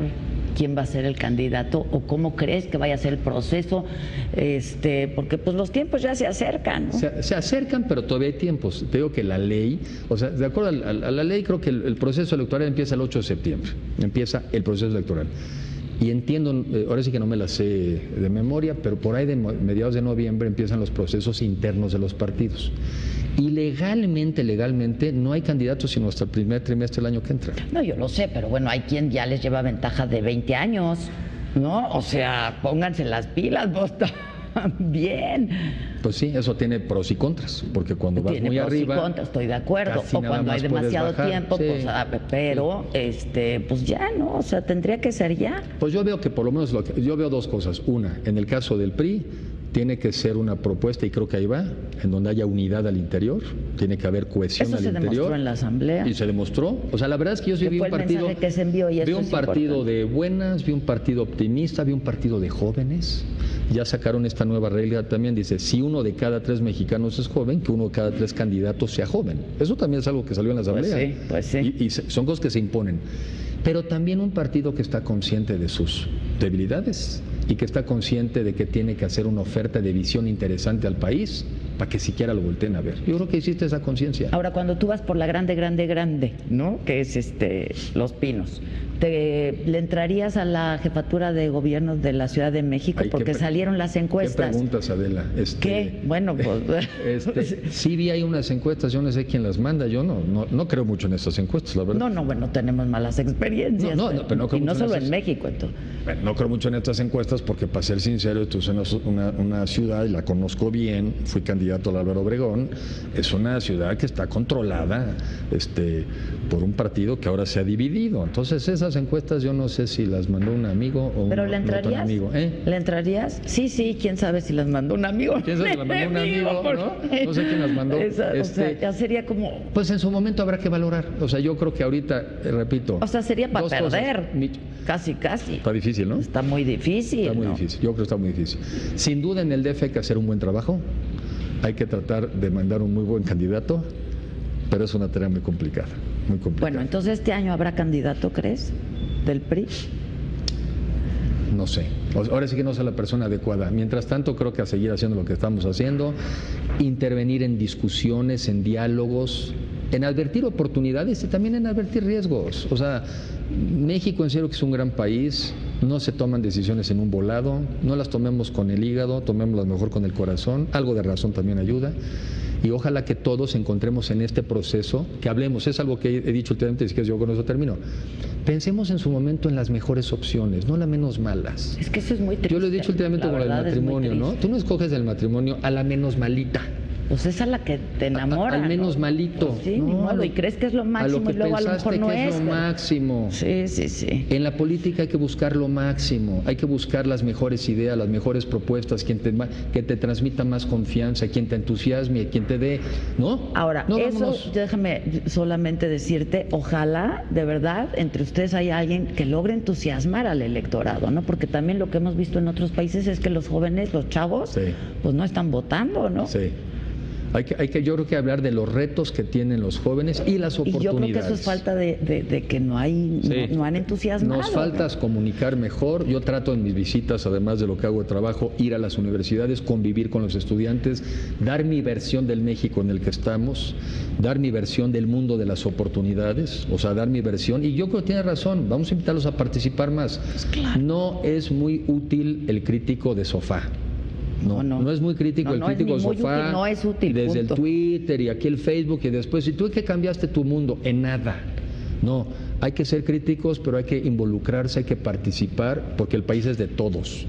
quién va a ser el candidato o cómo crees que vaya a ser el proceso? Porque pues los tiempos ya se acercan, ¿no? Se acercan, pero todavía hay tiempos. Te digo que la ley, o sea, de acuerdo a la ley, creo que el proceso electoral empieza el 8 de septiembre. Empieza el proceso electoral. Y entiendo, ahora sí que no me la sé de memoria, pero por ahí de mediados de noviembre empiezan los procesos internos de los partidos. Y legalmente no hay candidatos sino hasta el primer trimestre del año que entra. No, yo lo sé, pero bueno, hay quien ya les lleva ventaja de 20 años, ¿no? O sea, pónganse las pilas, vos bien. Pues sí, eso tiene pros y contras, porque cuando vas muy arriba... Tiene pros y contras, estoy de acuerdo. O cuando hay demasiado tiempo, sí, pues, pero pues ya, ¿no? O sea, tendría que ser ya. Pues yo veo que por lo menos yo veo 2 cosas. Una, en el caso del PRI, tiene que ser una propuesta, y creo que ahí va, en donde haya unidad al interior, tiene que haber cohesión Eso al se interior. demostró en la asamblea. Y se demostró. O sea, la verdad es que yo sí Que vi fue un el partido, mensaje que se envió, y vi eso un es partido importante. de buenas, vi un partido optimista, vi un partido de jóvenes. Ya sacaron esta nueva regla también, dice, si 1 de cada 3 mexicanos es joven, que 1 de cada 3 candidatos sea joven. Eso también es algo que salió en la asamblea. Pues sí. Y son cosas que se imponen. Pero también un partido que está consciente de sus debilidades y que está consciente de que tiene que hacer una oferta de visión interesante al país para que siquiera lo volteen a ver. Yo creo que existe esa conciencia. Ahora, cuando tú vas por la grande, ¿no? Que es Los Pinos, ¿le entrarías a la jefatura de gobierno de la Ciudad de México? Ay, porque salieron las encuestas. ¿Qué preguntas, Adela? ¿Qué? Bueno, pues... Sí vi ahí unas encuestas, yo no sé quién las manda, yo no creo mucho en estas encuestas, la verdad. No, bueno, tenemos malas experiencias. Pero no creo y no mucho solo esas. en México, entonces. Bueno, no creo mucho en estas encuestas porque, para ser sincero, esto es una ciudad, y la conozco bien, fui candidato al Álvaro Obregón, es una ciudad que está controlada por un partido que ahora se ha dividido. Entonces, esas encuestas yo no sé si las mandó un amigo o ¿Pero un le entrarías? amigo. ¿Le entrarías? Sí, quién sabe si las mandó un amigo. ¿Quién sabe si las mandó un amigo, no? No sé quién las mandó. O sea, ya sería como... Pues en su momento habrá que valorar. O sea, yo creo que ahorita, repito... O sea, sería para dos cosas. perder. Casi. Está difícil, ¿no? Está muy difícil. Está muy ¿no? difícil, yo creo que está muy difícil. Sin duda en el DF hay que hacer un buen trabajo, hay que tratar de mandar un muy buen candidato, pero es una tarea muy complicada, muy complicada. Bueno, entonces este año habrá candidato, ¿crees? ¿Del PRI? No sé, ahora sí que no soy la persona adecuada. Mientras tanto, creo que a seguir haciendo lo que estamos haciendo, intervenir en discusiones, en diálogos, en advertir oportunidades y también en advertir riesgos. O sea, México en serio que es un gran país, no se toman decisiones en un volado, no las tomemos con el hígado, tomémoslas mejor con el corazón, algo de razón también ayuda. Y ojalá que todos encontremos en este proceso, que hablemos, es algo que he dicho últimamente, es que yo con eso termino. Pensemos en su momento en las mejores opciones, no las menos malas. Es que eso es muy triste. Yo lo he dicho últimamente con el matrimonio, ¿no? Tú no escoges el matrimonio a la menos malita. Pues es a la que te enamora. Al menos ¿no? malito. Pues sí, ni modo, y crees que es lo máximo, a lo que y luego a lo pensaste mejor no que es lo pero- máximo. Sí. En la política hay que buscar lo máximo, hay que buscar las mejores ideas, las mejores propuestas, que te transmita más confianza, quien te entusiasme, quien te dé, ¿no? Ahora, No, eso, vámonos. déjame solamente decirte, ojalá, de verdad, entre ustedes haya alguien que logre entusiasmar al electorado, ¿no? Porque también lo que hemos visto en otros países es que los jóvenes, los chavos, Sí. pues no están votando, ¿no? Sí. Yo creo que hablar de los retos que tienen los jóvenes y las Y oportunidades. yo creo que eso es falta de que no hay, Sí. no han entusiasmado. Nos falta comunicar mejor. Yo trato en mis visitas, además de lo que hago de trabajo, ir a las universidades, convivir con los estudiantes, dar mi versión del México en el que estamos, dar mi versión del mundo de las oportunidades, o sea, dar mi versión. Y yo creo que tiene razón, vamos a invitarlos a participar más. Pues claro. No es muy útil el crítico de sofá. No es muy crítico No, el no es crítico ni de muy sofá. útil, no es útil, Desde punto. el Twitter y aquí el Facebook y después. ¿Y tú qué cambiaste tu mundo? En nada. No, hay que ser críticos, pero hay que involucrarse, hay que participar, porque el país es de todos.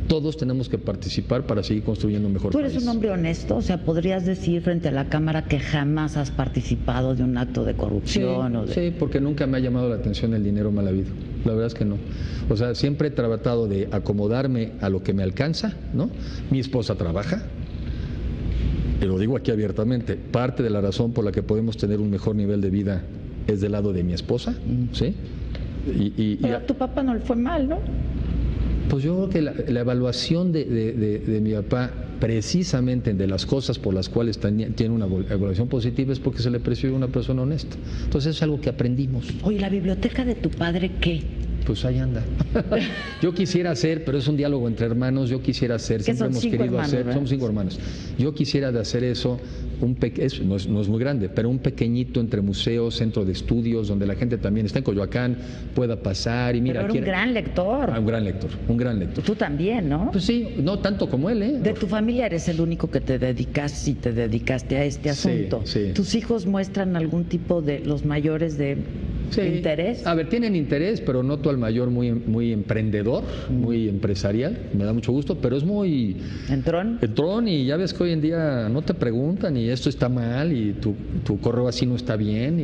Todos tenemos que participar para seguir construyendo un mejor Tú país. eres un hombre honesto, o sea, podrías decir frente a la cámara que jamás has participado de un acto de corrupción o de... Sí, porque nunca me ha llamado la atención el dinero mal habido. La verdad es que no. O sea, siempre he tratado de acomodarme a lo que me alcanza, ¿no? Mi esposa trabaja, y lo digo aquí abiertamente, parte de la razón por la que podemos tener un mejor nivel de vida es del lado de mi esposa, ¿sí? Pero a tu papá no le fue mal, ¿no? Pues yo creo que la evaluación de mi papá, precisamente de las cosas por las cuales tiene una evaluación positiva, es porque se le percibe una persona honesta. Entonces es algo que aprendimos. Oye, ¿la biblioteca de tu padre qué? Pues ahí anda. Yo quisiera hacer, pero es un diálogo entre hermanos, yo quisiera hacer, Que siempre son hemos 5 querido hermanos, hacer, ¿verdad? somos 5 hermanos. Yo quisiera de hacer eso, no es muy grande, pero un pequeñito entre museos, centro de estudios, donde la gente también está en Coyoacán, pueda pasar y mira. Pero era un gran lector. Un gran lector, un gran lector. Tú también, ¿no? Pues sí, no tanto como él, ¿eh? De tu familia eres el único que te dedicaste a este Sí, asunto. sí. ¿Tus hijos muestran algún tipo de, los mayores, de Sí. interés? A ver, tienen interés, pero noto al mayor muy emprendedor, muy empresarial, me da mucho gusto, pero es muy ¿Entrón? entrón, y ya ves que hoy en día no te preguntan y esto está mal y tu correo así no está bien.